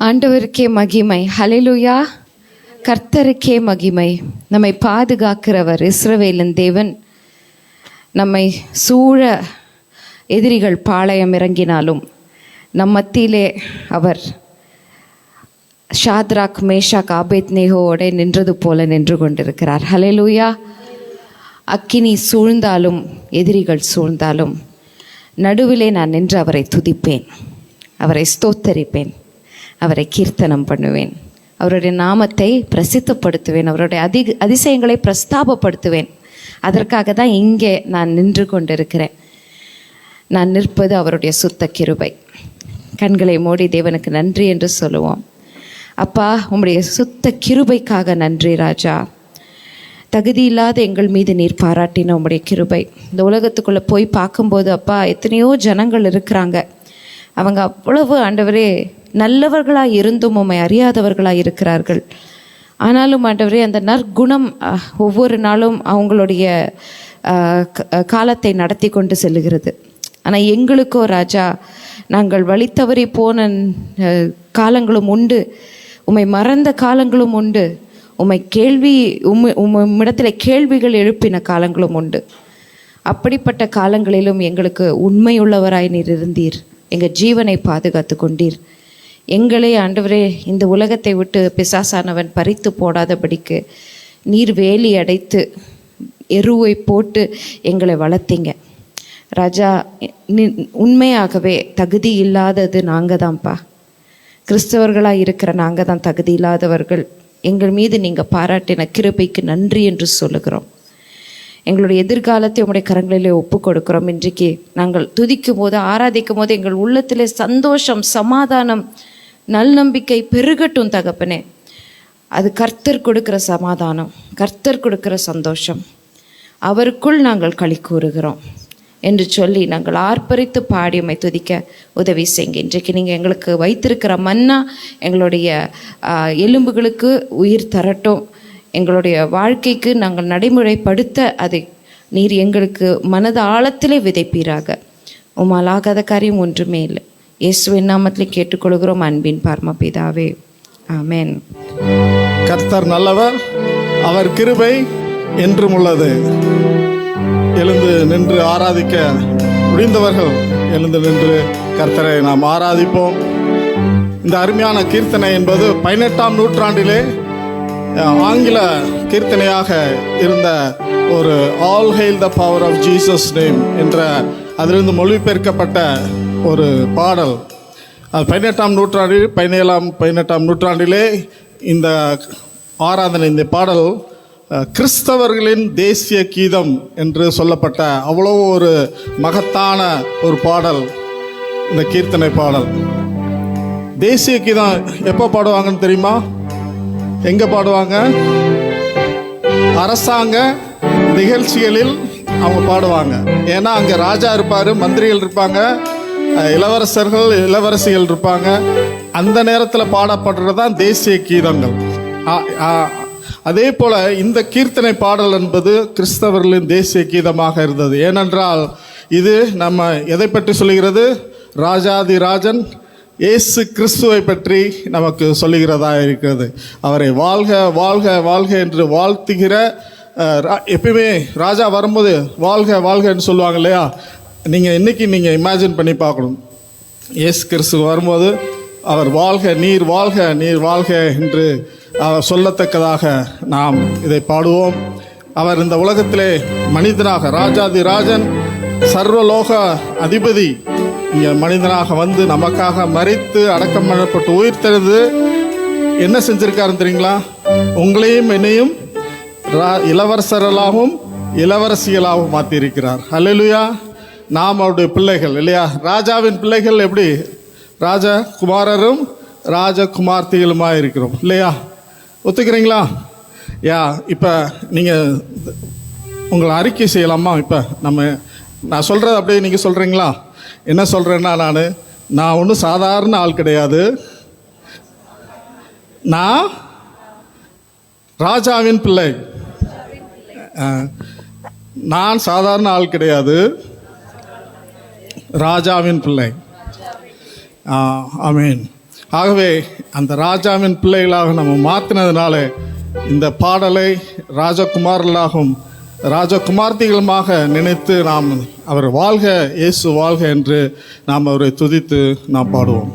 ஆண்டவருக்கே மகிமை. ஹல்லேலூயா. கர்த்தருக்கே மகிமை. நம்மை பாதுகாக்கிறவர் இஸ்ரவேலின் தேவன். நம்மை சூழ எதிரிகள் பாளையம் இறங்கினாலும் நம் மத்தியிலே அவர் ஷாத்ராக் மேஷாக் ஆபேத்நேகோவோட நின்றது போல நின்று கொண்டிருக்கிறார். ஹல்லேலூயா. அக்கினி சூழ்ந்தாலும் எதிரிகள் சூழ்ந்தாலும் நடுவிலே நான் நின்று அவரை துதிப்பேன், அவரை ஸ்தோத்தரிப்பேன், அவரை கீர்த்தனம் பண்ணுவேன், அவருடைய நாமத்தை பிரசித்தப்படுத்துவேன், அவருடைய அதிசயங்களை பிரஸ்தாபப்படுத்துவேன். அதற்காக தான் இங்கே நான் நின்று கொண்டிருக்கிறேன். நான் நிற்பது அவருடைய சுத்த கிருபை. கண்களை மூடி தேவனுக்கு நன்றி என்று சொல்லுவோம். அப்பா, உம்முடைய சுத்த கிருபைக்காக நன்றி ராஜா. தகுதி இல்லாத எங்கள் மீது நீர் பாராட்டின உம்முடைய கிருபை. இந்த உலகத்துக்குள்ளே போய் பார்க்கும்போது அப்பா, எத்தனையோ ஜனங்கள் இருக்கிறாங்க. அவங்க அவ்வளவு ஆண்டவரே நல்லவர்களாக இருந்தும் உம்மை அறியாதவர்களாக இருக்கிறார்கள். ஆனாலும் ஆண்டவரே அந்த நற்குணம் ஒவ்வொரு நாளும் அவங்களுடைய காலத்தை நடத்தி கொண்டு செல்லுகிறது. ஆனால் எங்களுக்கோ ராஜா, நாங்கள் வழி தவறி போன காலங்களும் உண்டு, உம்மை மறந்த காலங்களும் உண்டு, உம்மிடத்தில் கேள்விகள் எழுப்பின காலங்களும் உண்டு. அப்படிப்பட்ட காலங்களிலும் எங்களுக்கு உண்மையுள்ளவராய் நீர் இருந்தீர். எங்கள் ஜீவனை பாதுகாத்து கொண்டீர். எங்களை ஆண்டவரே இந்த உலகத்தை விட்டு பிசாசானவன் பறித்து போடாதபடிக்கு நீர் வேலி அடைத்து எருவை போட்டு எங்களை வளர்த்தீங்க ராஜா. உண்மையாகவே தகுதி இல்லாதது நாங்கள் தான்ப்பா. கிறிஸ்தவர்களாக இருக்கிற நாங்கள் தான் தகுதி இல்லாதவர்கள். எங்கள் மீது நீங்கள் பாராட்டின கிருபைக்கு நன்றி என்று சொல்லுகிறோம். எங்களுடைய எதிர்காலத்தை உங்களுடைய கரங்களிலே ஒப்பு கொடுக்கிறோம். இன்றைக்கு நாங்கள் துதிக்கும் போது, ஆராதிக்கும் போது எங்கள் உள்ளத்திலே சந்தோஷம், சமாதானம், நல்நம்பிக்கை பெருகட்டும் தகப்பனே. அது கர்த்தர் கொடுக்கிற சமாதானம், கர்த்தர் கொடுக்கிற சந்தோஷம். அவருக்குள் நாங்கள் களி கூறுகிறோம் என்று சொல்லி நாங்கள் ஆர்ப்பரித்து பாடி உம்மை துதிக்க உதவி செய்யுங்க. இன்றைக்கு நீங்கள் எங்களுக்கு வைத்திருக்கிற மன்னா எங்களுடைய எலும்புகளுக்கு உயிர் தரட்டும். எங்களுடைய வாழ்க்கைக்கு நாங்கள் நடைமுறைப்படுத்த அதை நீர் எங்களுக்கு மனது ஆழத்திலே விதைப்பீராக. உம்மால் ஆகாத காரியம் ஒன்றுமே இல்லை. இயேசுவின் நாமத்திலே கேட்டுக்கொள்கிறோம் அன்பின் பரமபிதாவே, ஆமென். கர்த்தர் நல்லவர், அவர் கிருபை என்றும் உள்ளது. எழுந்து நின்று ஆராதிக்க முடிந்தவர்கள் எழுந்து நின்று கர்த்தரை நாம் ஆராதிப்போம். இந்த அருமையான கீர்த்தனை என்பது 18ஆம் நூற்றாண்டிலே ஆங்கில கீர்த்தனையாக இருந்த ஒரு all hail the power of Jesus name என்ற அதிலிருந்து மொழிபெயர்க்கப்பட்ட ஒரு பாடல். அது 18ஆம் நூற்றாண்டில் 18ஆம் நூற்றாண்டிலே இந்த ஆராதனை, இந்த பாடல் கிறிஸ்தவர்களின் தேசிய கீதம் என்று சொல்லப்பட்ட அவ்வளோ ஒரு மகத்தான ஒரு பாடல் இந்த கீர்த்தனை பாடல். தேசிய கீதம் எப்போ பாடுவாங்கன்னு தெரியுமா? எங்கே பாடுவாங்க? அரசாங்க நிகழ்ச்சிகளில் அவங்க பாடுவாங்க. ஏன்னா அங்கே ராஜா இருப்பார், மந்திரிகள் இருப்பாங்க, இளவரசர்கள் இளவரசிகள் இருப்பாங்க. அந்த நேரத்தில் பாடப்படுறது தான் தேசிய கீதங்கள். அதே போல் இந்த கீர்த்தனை பாடல் என்பது கிறிஸ்தவர்களின் தேசிய கீதமாக இருந்தது. ஏனென்றால் இது நம்ம எதை பற்றி சொல்லுகிறது? ராஜாதி ராஜன் இயேசு கிறிஸ்துவை பற்றி நமக்கு சொல்லுகிறதா இருக்கிறது. அவரை வாழ்க வாழ்க வாழ்க என்று வாழ்த்துகிற, எப்பயுமே ராஜா வரும்போது வாழ்க வாழ்கன்னு சொல்லுவாங்க இல்லையா? இன்னைக்கு நீங்கள் இமேஜின் பண்ணி பார்க்கணும். இயேசு கிறிஸ்து வரும்போது அவர் வாழ்க, நீர் வாழ்க, நீர் வாழ்க என்று அவர் சொல்லத்தக்கதாக நாம் இதை பாடுவோம். அவர் இந்த உலகத்திலே மனிதனாக, ராஜாதி ராஜன், சர்வலோக அதிபதி, இங்கே மனிதனாக வந்து நமக்காக மரித்து அடக்கம் பண்ணப்பட்டு உயிர் தெரிந்து என்ன செஞ்சிருக்காருன்னு தெரியுங்களா? உங்களையும் என்னையும் இளவரசர்களாகவும் இளவரசிகளாகவும் மாற்றியிருக்கிறார். ஹல்லேலூயா. நாம் அவருடைய பிள்ளைகள் இல்லையா? ராஜாவின் பிள்ளைகள் எப்படி? ராஜகுமாரரும் ராஜகுமார்த்திகளுமாக இருக்கிறோம் இல்லையா? ஒத்துக்கிறீங்களா? இப்போ நீங்கள் உங்களை அறிக்கை செய்யலாமா? இப்போ நான் சொல்கிறது அப்படியே நீங்கள் சொல்கிறீங்களா? என்ன சொல்கிறேன்னா, நான் ஒன்றும் சாதாரண ஆள் கிடையாது. நான் ராஜாவின் பிள்ளை. நான் சாதாரண ஆள் கிடையாது, ராஜாவின் பிள்ளை. ஆமீன். ஆகவே அந்த ராஜாவின் பிள்ளைகளாக நம்ம மாற்றினதுனால இந்த பாடலை ராஜகுமாரர்களாகவும் ராஜகுமார்த்திகளுமாக நினைத்து நாம் அவர் வாழ்க இயேசு வாழ்க என்று நாம் அவரை துதித்து நாம் பாடுவோம்.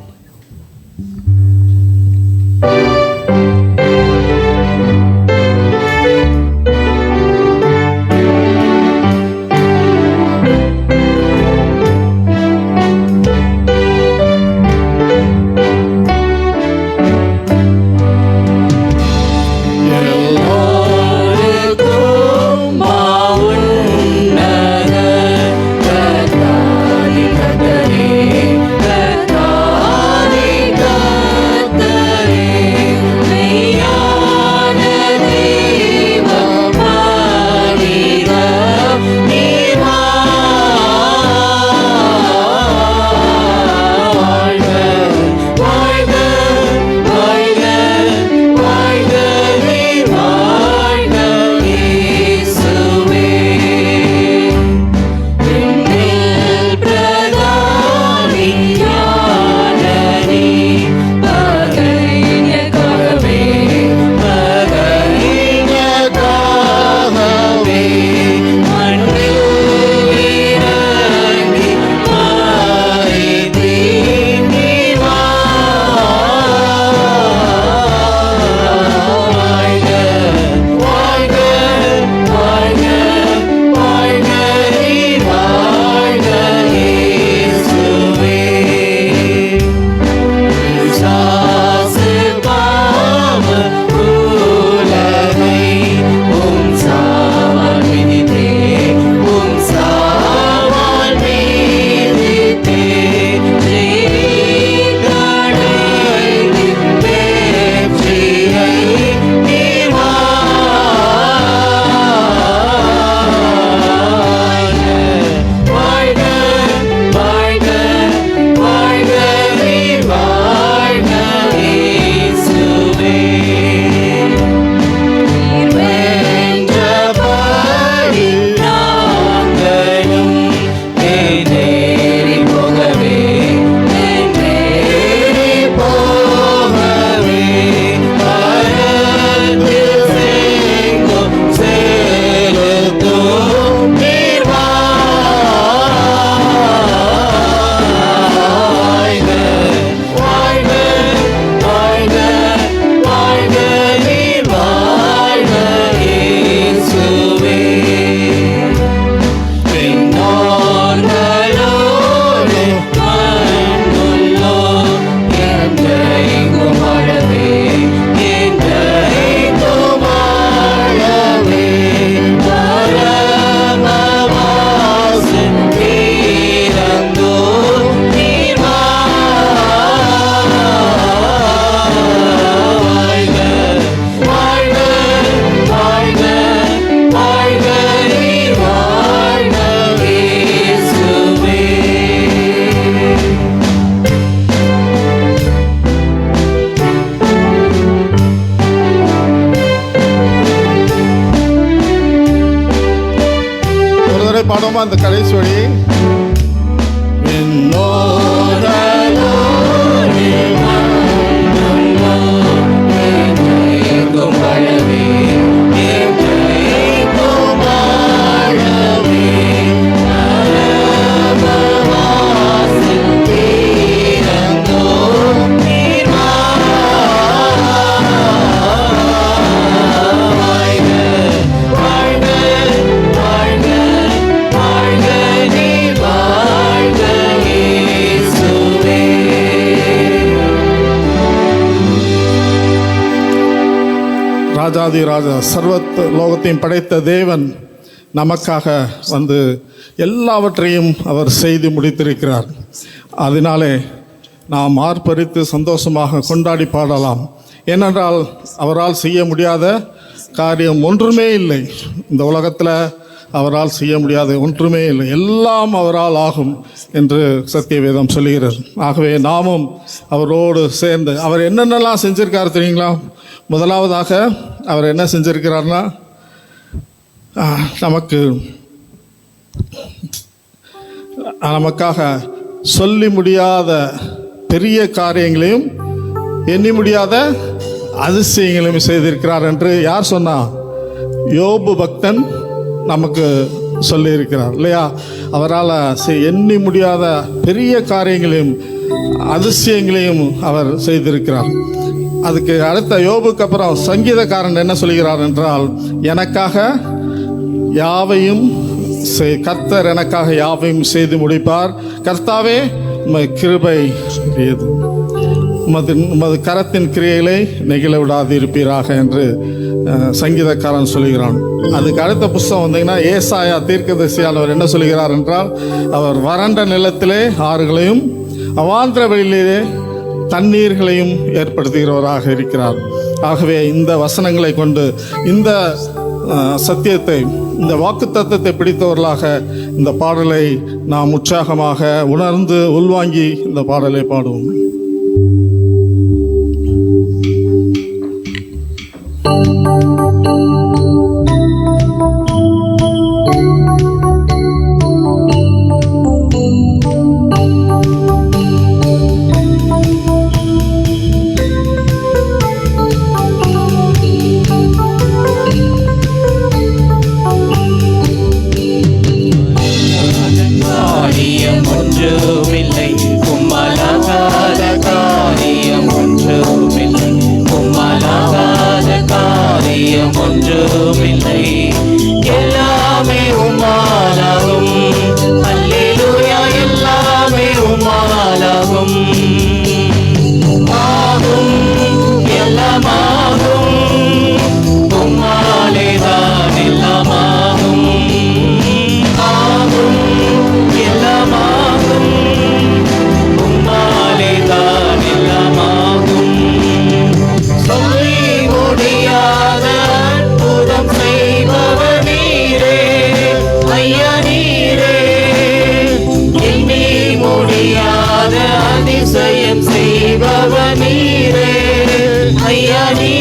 பாடமா அந்த கடைசி வழி ராஜாதி ராஜா சர்வத் லோகத்தையும் படைத்த தேவன் நமக்காக வந்து எல்லாவற்றையும் அவர் செய்து முடித்திருக்கிறார். அதனாலே நாம் ஆர்ப்பரித்து சந்தோஷமாக கொண்டாடி பாடலாம். ஏனென்றால் அவரால் செய்ய முடியாத காரியம் ஒன்றுமே இல்லை. இந்த உலகத்தில் அவரால் செய்ய முடியாத ஒன்றுமே இல்லை, எல்லாம் அவரால் ஆகும் என்று சத்தியவேதம் சொல்லுகிறது. ஆகவே நாமும் அவரோடு சேர்ந்து அவர் என்னென்னலாம் செஞ்சிருக்காரு தெரியுங்களா? முதலாவதாக அவர் என்ன செஞ்சிருக்கிறார்னா, நமக்காக சொல்லி முடியாத பெரிய காரியங்களையும் எண்ணி முடியாத அதிசயங்களையும் செய்திருக்கிறார் என்று யார் சொன்னா? யோபு பக்தன் நமக்கு சொல்லியிருக்கிறார் இல்லையா? அவரால் எண்ணி முடியாத பெரிய காரியங்களையும் அதிசயங்களையும் அவர் செய்திருக்கிறார். அதுக்கு அடுத்த யோபுக்கு அப்புறம் சங்கீதக்காரன் என்ன சொல்கிறார் என்றால், எனக்காக யாவையும் கர்த்தர் எனக்காக யாவையும் செய்து முடிப்பார். கர்த்தாவே உமது கிருபை ஏது, உமது கரத்தின் கிரியைகளை நெகிழ விடாதிருப்பீராக என்று சங்கீதக்காரன் சொல்கிறான். அதுக்கு அடுத்த புஸ்தகம் வந்தீங்கன்னா ஏசாயா தீர்க்கதரிசியானவர் என்ன சொல்கிறார் என்றால், அவர் வறண்ட நிலத்திலே ஆறுகளையும் அவாந்திர வெளியிலே தண்ணீர்களையும் ஏற்படுத்துகிறவராக இருக்கிறார். ஆகவே இந்த வசனங்களை கொண்டு இந்த சத்தியத்தை, இந்த வாக்குத்தத்தத்தை பிடித்தவர்களாக இந்த பாடலை நாம் உற்சாகமாக உணர்ந்து உள்வாங்கி இந்த பாடலை பாடுவோம். ஐயா நீ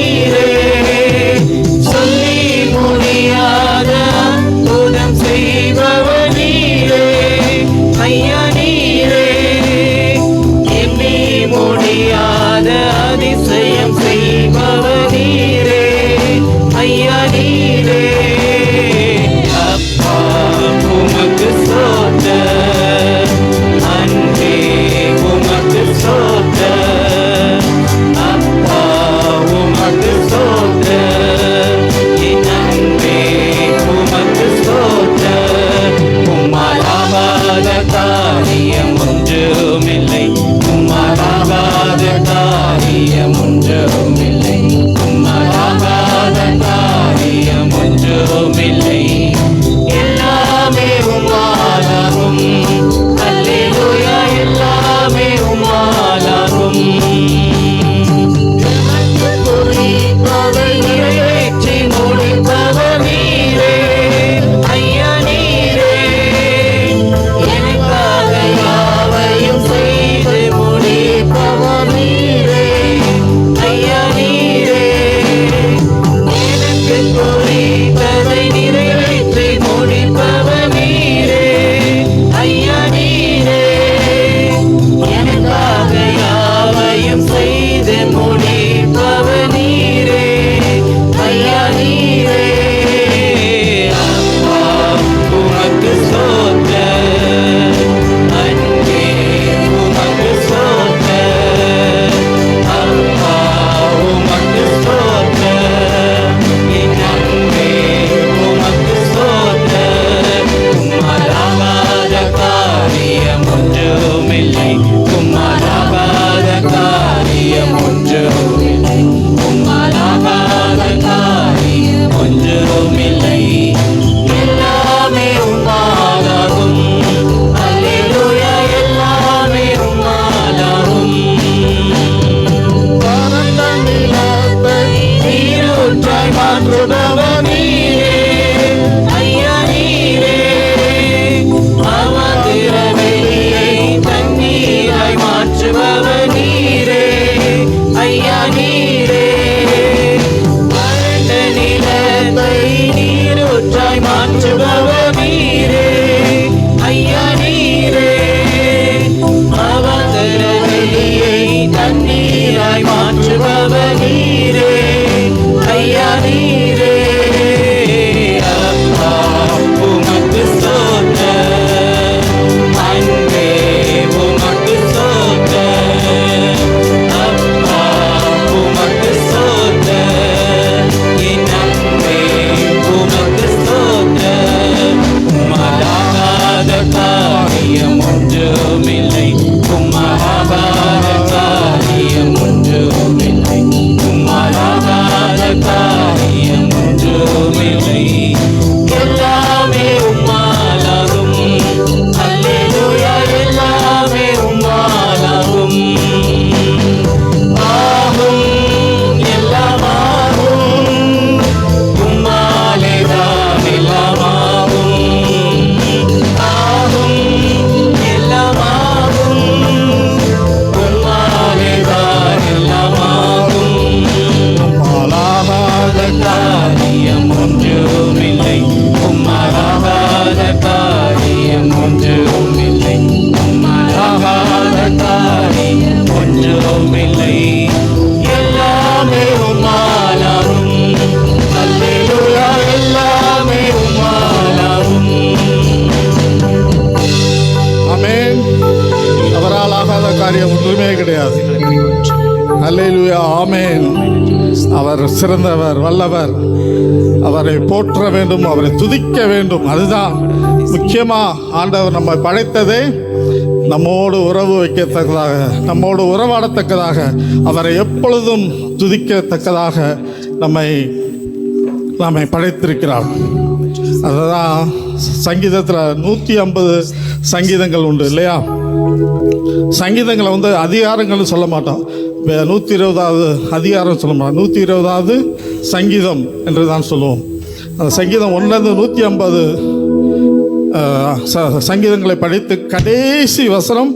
ஆமென். அவர் சிறந்தவர், வல்லவர். அவரை போற்ற வேண்டும், அவரை துதிக்க வேண்டும். அதுதான் முக்கியமா. ஆண்டவர் நம்மை படைத்ததே நம்மோடு உறவு வைக்கத்தக்கதாக, நம்மோடு உறவாடத்தக்கதாக, அவரை எப்பொழுதும் துதிக்கத்தக்கதாக நம்மை படைத்திருக்கிறார். அதுதான் சங்கீதத்தில் 150 சங்கீதங்கள் உண்டு இல்லையா? சங்கீதங்களை அதிகாரங்கள்னு சொல்ல மாட்டோம். 120வது அதிகாரம் சொல்ல மாட்டோம், 120வது சங்கீதம் என்று தான் சொல்லுவோம். அந்த சங்கீதம் 1லேருந்து 150 சங்கீதங்களை படித்து கடைசி வசனம்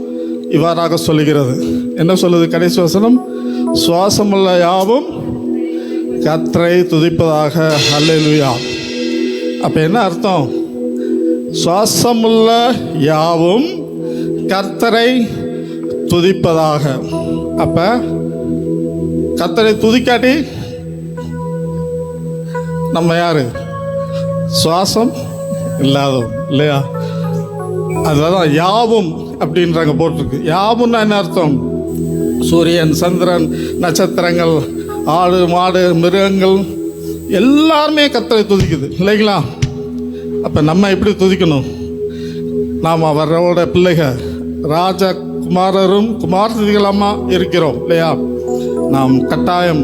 இவ்வாறாக சொல்லுகிறது. என்ன சொல்லுது கடைசி வசனம்? சுவாசமுள்ள யாவும் கர்த்தரை துதிப்பதாக, அல்லேலூயா. அப்போ என்ன அர்த்தம்? சுவாசமுள்ள யாவும் கர்த்தரை துதிப்பதாக. அப்போ கர்த்தரை துதிக்காட்டி நம்ம யாரு? சுவாசம் இல்லாதவன் இல்லையா? அதுதான் யாவும் அப்படின்றாங்க போட்டிருக்கு. யாவும்னா என்ன அர்த்தம்? சூரியன், சந்திரன், நட்சத்திரங்கள், ஆடு, மாடு, மிருகங்கள் எல்லாருமே கர்த்தரை துதிக்குது இல்லைங்களா? அப்போ நம்ம எப்படி துதிக்கணும்? நாம் அவரோட பிள்ளைகள், ராஜகுமாரரும் குமாரத்திகளமா இருக்கிறோம் இல்லையா? நாம் கட்டாயம்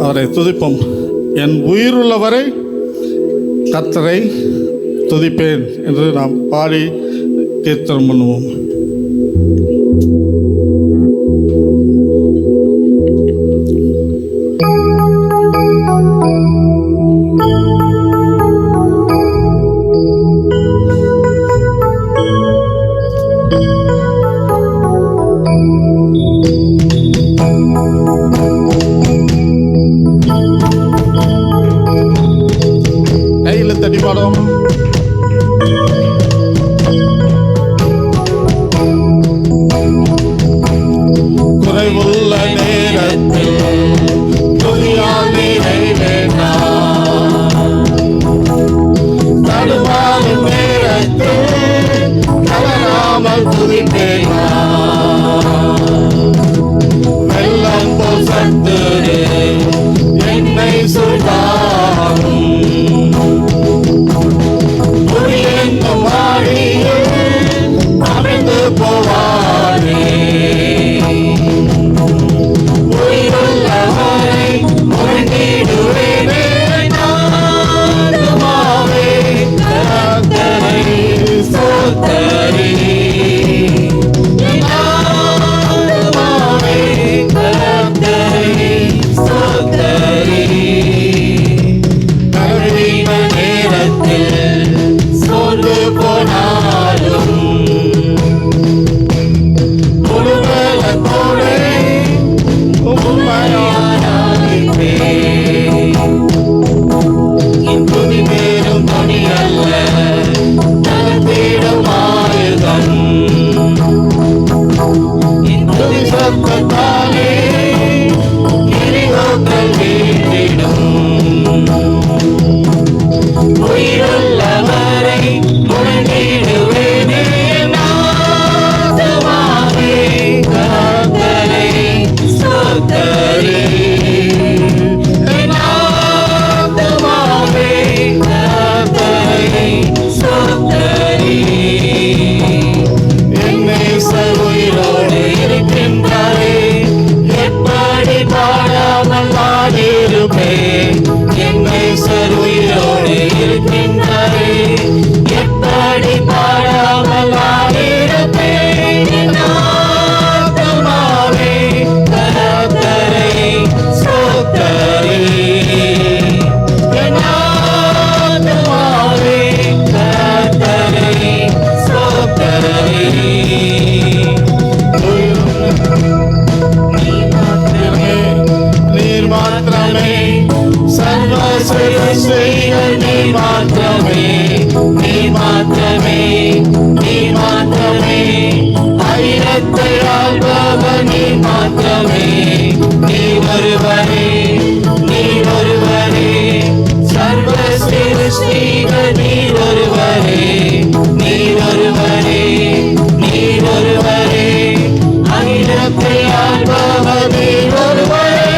அவரை துதிப்போம். என் உயிருள்ளவரை கர்த்தரை துதிப்பேன் என்று நாம் பாடி கீர்த்தனம் பண்ணுவோம். கையில் தட்டி பாடும். குறைவுள்ள நேரத்தில் துதியால் நிறைவேற்றா, தடுமாறும் நேரத்தில் தளராமல் துதிப்பேனா. வெள்ளம் போல் சத்துரு என்னை சுடாரும், புரியெங்கும் ஆடியில் அமைந்து போவாரே. உயிருள்ளவரை முழங்கிடுவேனே, நாதமாவே கர்த்தரை ஸ்தோத்தரி. நாதமாவே கர்த்தரை ஸ்தோத்தரி. கருவின நேரத்தில் சோர்ந்து போனாலும் முழுவலத்தோடு உம்மையாராதிப்பேன். என் துதி பேரும் துணி அல்ல, நடத்திடும் ஆயுதம். என் துதி சத்தத்தாலே எரிகோக்கள் வீழ்ந்திடும். உயிருள்ளவரை முழங்கிடுவேனே, நாதமாவே கர்த்தரை ஸ்தோத்தரி. நாதமாவே கர்த்தரை ஸ்தோத்தரி. என்னை உயிரோடு இருக்கின்றாரே, எப்படி பாடாமல் ஆடியிருப்பேன். என்னை உயிரோடு இருக்கின்றாரே, எப்படி பாடாமல் ஆடியிருப்பேன். நாதமாவே கர்த்தரை ஸ்தோத்தரி. நாதமாவே கர்த்தரை ஸ்தோத்தரி. நீர் மாத்திரமே சர்வ சிருஷ்டிகள், நீர் மாத்திரமே, நீர் மாத்திரமே, நீர் மாத்திரமே. அகிலத்தை ஆள்பவர் நீர் மாத்திரமே. நீர் ஒருவரே, நீர் ஒருவரே. சர்வ சிருஷ்டிகள் நீர் ஒருவரே, நீர் ஒருவரே, நீர் ஒருவரே. அகிலத்தை ஆள்பவர் நீர் ஒருவரே.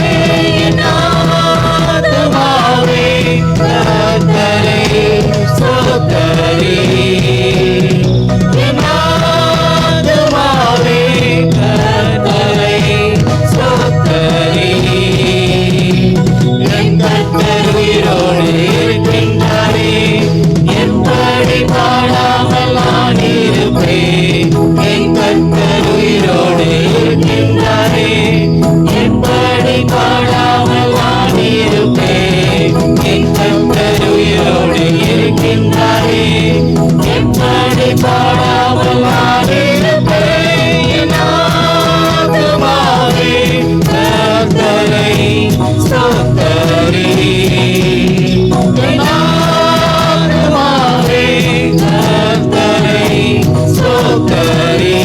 என் ஆத்துமாவே கர்த்தரை ஸ்தோத்தரி.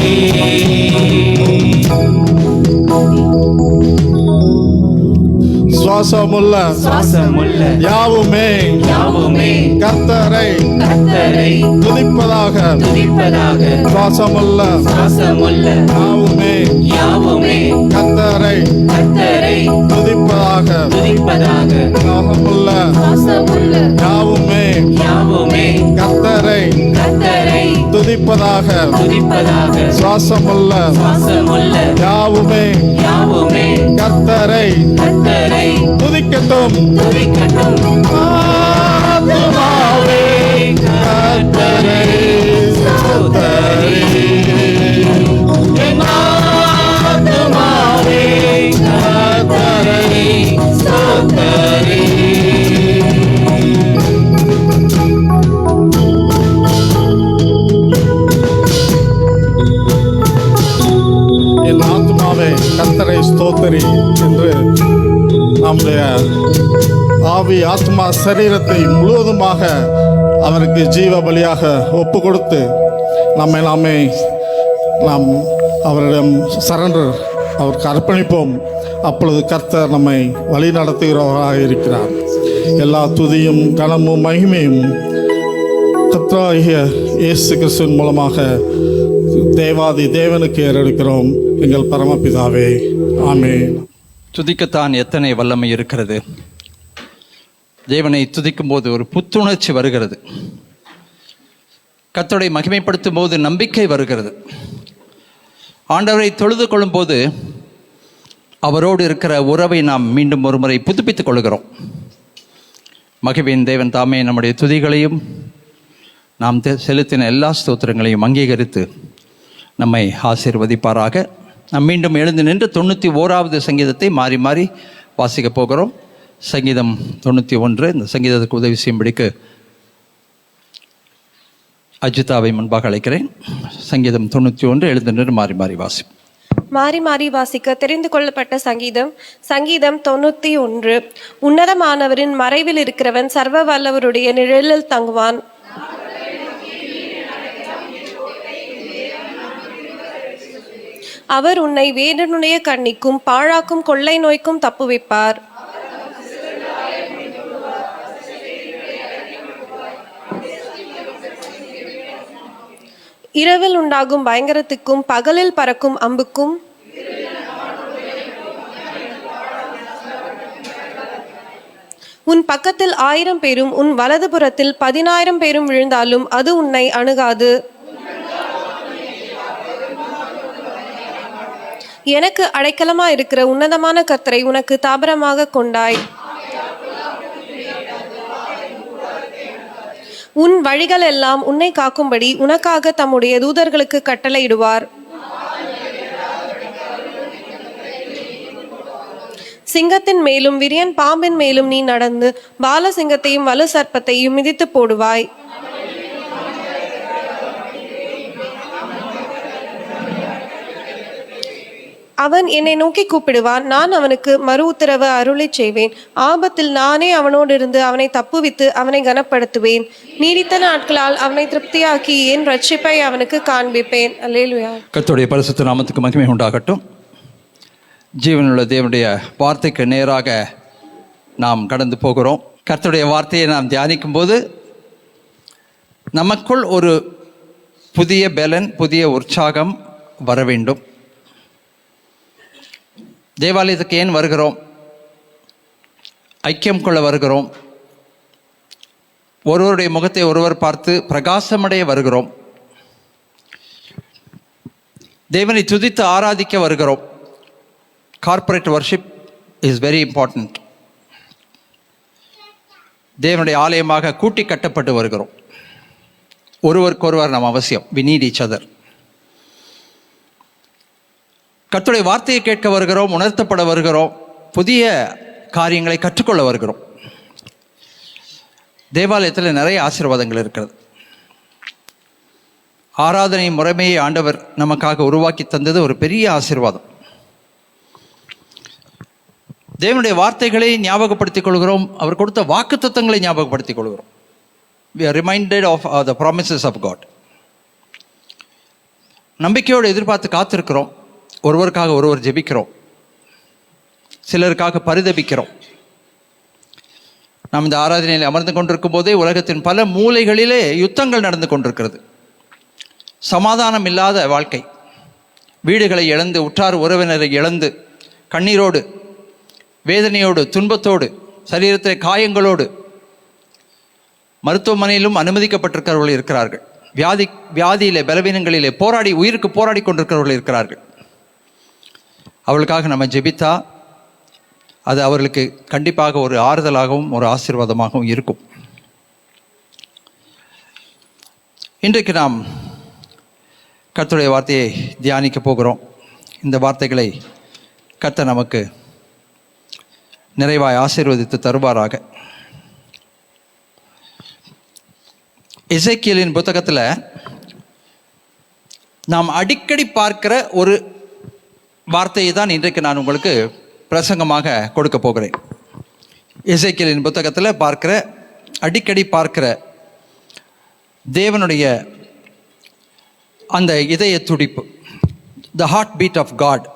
சுவாசமுள்ள யாவுமே கர்த்தரை துதிப்பதாக. சுவாசமுள்ள யாவுமே கர்த்தரை துதிப்பதாக. சுவாசமுள்ள யாவுமே கர்த்தரை துதிப்பதாக. சுவாசமுள்ள யாவுமே கர்த்தரை துதிக்கட்டும். ஆத்துமாவே கர்த்தரை ஸ்தோத்தரி. என் ஆத்துமாவே கர்த்தரை ஸ்தோத்தரி. என் ஆத்துமாவே கர்த்தரை ஸ்தோத்தரி என்று நம்முடைய ஆவி ஆத்மா சரீரத்தை முழுவதுமாக அவருக்கு ஜீவ பலியாக ஒப்பு கொடுத்து நாம் அவரிடம் சரண்டர் அவருக்கு அர்ப்பணிப்போம். அப்பொழுது கர்த்தர் நம்மை வழி நடத்துகிறவராக இருக்கிறார். எல்லா துதியும் கனமும் மகிமையும் கர்த்தராகிய இயேசு கிறிஸ்துவின் மூலமாக தேவாதி தேவனுக்கு ஏறெடுக்கிறோம். எங்கள் பரமபிதாவே, ஆமென். துதிக்கத்தான் எத்தனை வல்லமை இருக்கிறது. தேவனை துதிக்கும் போது ஒரு புத்துணர்ச்சி வருகிறது. கர்த்தரை மகிமைப்படுத்தும் போது நம்பிக்கை வருகிறது. ஆண்டவரை தொழுது கொள்ளும் போது அவரோடு இருக்கிற உறவை நாம் மீண்டும் ஒரு முறை புதுப்பித்துக் கொள்கிறோம். மகிமையின் தேவன் தாமே நம்முடைய துதிகளையும் நாம் செலுத்தின எல்லா ஸ்தோத்திரங்களையும் அங்கீகரித்து நம்மை ஆசீர்வதிப்பாராக. நாம் மீண்டும் எழுந்து நின்று 91வது சங்கீதத்தை மாறி மாறி வாசிக்க போகிறோம். சங்கீதம் 91. இந்த சங்கீதத்துக்கு உதவி செய்யும்படிக்கு அஜிதாவை முன்பாக அழைக்கிறேன். சங்கீதம் 91 எழுந்து நின்று மாறி மாறி வாசிக்க தெரிந்து கொள்ளப்பட்ட சங்கீதம் 91. உன்னதமானவரின் மறைவில் இருக்கிறவன் சர்வ வல்லவருடைய நிழலில் தங்குவான். அவர் உன்னை வேடனுடைய கண்ணிக்கும் பாழாக்கும் கொள்ளை நோய்க்கும் தப்புவிப்பார். இரவில் உண்டாகும் பயங்கரத்துக்கும் பகலில் பறக்கும் அம்புக்கும் உன் பக்கத்தில் 1000 பேரும் உன் வலதுபுறத்தில் 10,000 பேரும் விழுந்தாலும் அது உன்னை அணுகாது. எனக்கு அடைக்கலமா இருக்கிற உன்னதமான கர்த்தரை உனக்கு தாபரமாக கொண்டாய். உன் வழிகள் எல்லாம் உன்னை காக்கும்படி உனக்காக தம்முடைய தூதர்களுக்கு கட்டளையிடுவார். சிங்கத்தின் மேலும் விரியன் பாம்பின் மேலும் நீ நடந்து பால சிங்கத்தையும் வலு சர்ப்பத்தையும் மிதித்து போடுவாய். அவன் என்னை நோக்கி கூப்பிடுவான், நான் அவனுக்கு மறு உத்தரவு அருளை செய்வேன். ஆபத்தில் நானே அவனோடு இருந்து அவனை தப்புவித்து அவனை கனப்படுத்துவேன். நீடித்த நாட்களால் அவனை திருப்தியாக்கி என் ரட்சிப்பை அவனுக்கு காண்பிப்பேன். அல்லேலூயா. கர்த்தருடைய பரிசுத்த நாமத்துக்கு மகிமை உண்டாகட்டும். ஜீவனுள்ள தேவனுடைய வார்த்தைக்கு நேராக நாம் கடந்து போகிறோம். கர்த்தருடைய வார்த்தையை நாம் தியானிக்கும் போது நமக்குள் ஒரு புதிய பலன், புதிய உற்சாகம் வர வேண்டும். தேவாலயத்துக்கு ஏன் வருகிறோம்? ஐக்கியம் கொள்ள வருகிறோம். ஒருவருடைய முகத்தை ஒருவர் பார்த்து பிரகாசமடைய வருகிறோம். தேவனை துதித்து ஆராதிக்க வருகிறோம். Corporate worship is very important. தேவனுடைய ஆலயமாக கூட்டி கட்டப்பட்டு வருகிறோம். ஒருவருக்கொருவர் நாம் அவசியம். we need each other. கர்த்தருடைய வார்த்தையை கேட்க வருகிறோம், உணர்த்தப்பட வருகிறோம், புதிய காரியங்களை கற்றுக்கொள்ள வருகிறோம். தேவாலயத்தில் நிறைய ஆசீர்வாதங்கள் இருக்கிறது. ஆராதனை முறைமையை ஆண்டவர் நமக்காக உருவாக்கி தந்தது ஒரு பெரிய ஆசீர்வாதம். தேவனுடைய வார்த்தைகளை ஞாபகப்படுத்திக் கொள்கிறோம். அவர் கொடுத்த வாக்குத்தத்தங்களை ஞாபகப்படுத்திக் கொள்கிறோம். We are reminded of the promises of God. நம்பிக்கையோடு எதிர்பார்த்து காத்திருக்கிறோம். ஒருவருக்காக ஒருவர் ஜெபிக்கிறோம். சிலருக்காக பரிதபிக்கிறோம். நாம் இந்த ஆராதனையில் அமர்ந்து கொண்டிருக்கும் போதே உலகத்தின் பல மூலைகளிலே யுத்தங்கள் நடந்து கொண்டிருக்கிறது. சமாதானம் இல்லாத வாழ்க்கை, வீடுகளை இழந்து, உற்றார் உறவினரை இழந்து, கண்ணீரோடு, வேதனையோடு, துன்பத்தோடு, சரீரத்தில் காயங்களோடு மருத்துவமனையிலும் அனுமதிக்கப்பட்டிருக்கிறவர்கள் இருக்கிறார்கள். வியாதியிலே, பலவீனங்களிலே போராடி, உயிருக்கு போராடி கொண்டிருக்கிறவர்கள் இருக்கிறார்கள். அவர்களுக்காக நம்ம ஜெபித்தா அது அவர்களுக்கு கண்டிப்பாக ஒரு ஆறுதலாகவும் ஒரு ஆசீர்வாதமாகவும் இருக்கும். இன்றைக்கு நாம் கர்த்தருடைய வார்த்தையை தியானிக்க போகிறோம். இந்த வார்த்தைகளை கர்த்தர் நமக்கு நிறைவாய் ஆசீர்வதித்து தருவாராக. எசேக்கியேலின் புத்தகத்தில் நாம் அடிக்கடி பார்க்கிற ஒரு வார்த்தையை தான் இன்றைக்கு நான் உங்களுக்கு பிரசங்கமாக கொடுக்க போகிறேன். எசேக்கியேலின் புத்தகத்தில் அடிக்கடி பார்க்கிற தேவனுடைய அந்த இதய துடிப்பு, the heart beat of God.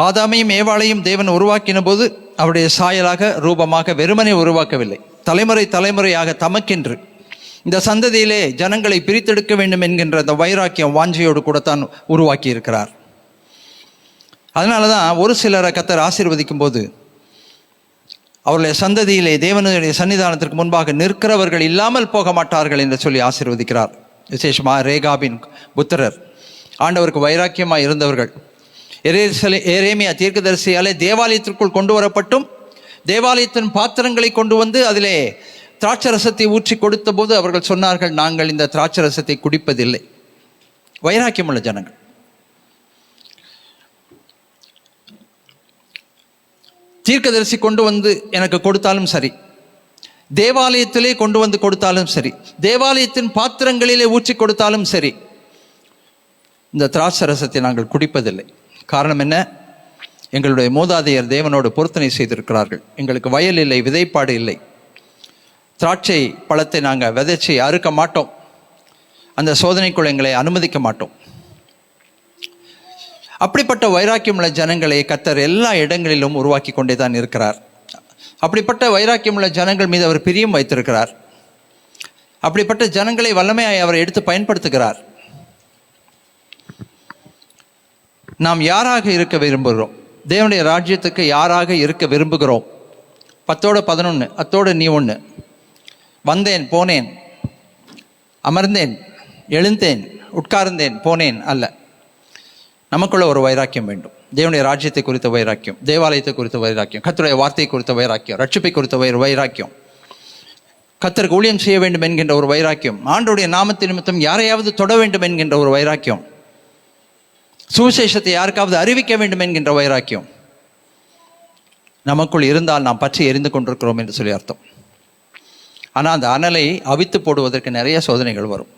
ஆதாமையும் ஏவாளையும் தேவன் உருவாக்கின போது அவருடைய சாயலாக, ரூபமாக வெறுமனே உருவாக்கவில்லை. தலைமுறை தலைமுறையாக தமக்கென்று இந்த சந்ததியிலே ஜனங்களை பிரித்தெடுக்க வேண்டும் என்கின்ற அந்த வைராக்கியம், வாஞ்சையோடு கூட தான் உருவாக்கி இருக்கிறார். அதனால தான் ஒரு சிலரை கர்த்தர் ஆசீர்வதிக்கும் போது அவருடைய சந்ததியிலே தேவனுடைய சன்னிதானத்திற்கு முன்பாக நிற்கிறவர்கள் இல்லாமல் போக மாட்டார்கள் என்று சொல்லி ஆசீர்வதிக்கிறார். விசேஷமாக ரேகாபின் புத்திரர் ஆண்டவருக்கு வைராக்கியமாக இருந்தவர்கள். எரேமியா தீர்க்கதரிசியாலே தேவாலயத்திற்குள் கொண்டு வரப்பட்டும் தேவாலயத்தின் பாத்திரங்களை கொண்டு வந்து அதிலே திராட்சரசத்தை ஊற்றி கொடுத்த போது அவர்கள் சொன்னார்கள், நாங்கள் இந்த திராட்சரசத்தை குடிப்பதில்லை. வைராக்கியமுள்ள ஜனங்கள். தீர்க்கதரிசி கொண்டு வந்து எனக்கு கொடுத்தாலும் சரி, தேவாலயத்திலே கொண்டு வந்து கொடுத்தாலும் சரி, தேவாலயத்தின் பாத்திரங்களிலே ஊற்றி கொடுத்தாலும் சரி, இந்த திராட்சரசத்தை நாங்கள் குடிப்பதில்லை. காரணம் என்ன? எங்களுடைய மூதாதையர் தேவனோடு பொருத்தனை செய்திருக்கிறார்கள். எங்களுக்கு வயல் இல்லை, விதைப்பாடு இல்லை. திராட்சை பழத்தை நாங்கள் விதைச்சி அறுக்க மாட்டோம். அந்த சோதனைக்குள் எங்களை அனுமதிக்க மாட்டோம். அப்படிப்பட்ட வைராக்கியமுள்ள ஜனங்களை கர்த்தர் எல்லா இடங்களிலும் உருவாக்கி கொண்டே தான் இருக்கிறார். அப்படிப்பட்ட வைராக்கியமுள்ள ஜனங்கள் மீது அவர் பிரியம் வைத்திருக்கிறார். அப்படிப்பட்ட ஜனங்களை வல்லமையாய் அவர் எடுத்து பயன்படுத்துகிறார். நாம் யாராக இருக்க விரும்புகிறோம்? தேவனுடைய ராஜ்யத்துக்கு யாராக இருக்க விரும்புகிறோம்? 10:11, அத்தோடு நீ ஒன்று. வந்தேன், போனேன், அமர்ந்தேன், எழுந்தேன், உட்கார்ந்தேன், போனேன் அல்ல. நமக்குள்ள ஒரு வைராக்கியம் வேண்டும். தேவனுடைய ராஜ்யத்தை குறித்த வைராக்கியம், தேவாலயத்தை குறித்த வைராக்கியம், கர்த்தருடைய வார்த்தையை குறித்த வைராக்கியம், ரட்சிப்பை குறித்த வைராக்கியம், கர்த்தருக்கு ஊழியம் செய்ய வேண்டும் என்கின்ற ஒரு வைராக்கியம், ஆண்டவருடைய நாமத்தின் நிமித்தம் யாரையாவது தொட வேண்டும் என்கின்ற ஒரு வைராக்கியம், சுவிசேஷத்தை யாருக்காவது அறிவிக்க வேண்டும் என்கின்ற வைராக்கியம் நமக்குள் இருந்தால் நாம் பற்றி எரிந்து கொண்டிருக்கிறோம் என்று சொல்லி அர்த்தம். ஆனால் அந்த அனலை அவித்து போடுவதற்கு நிறைய சோதனைகள் வரும்,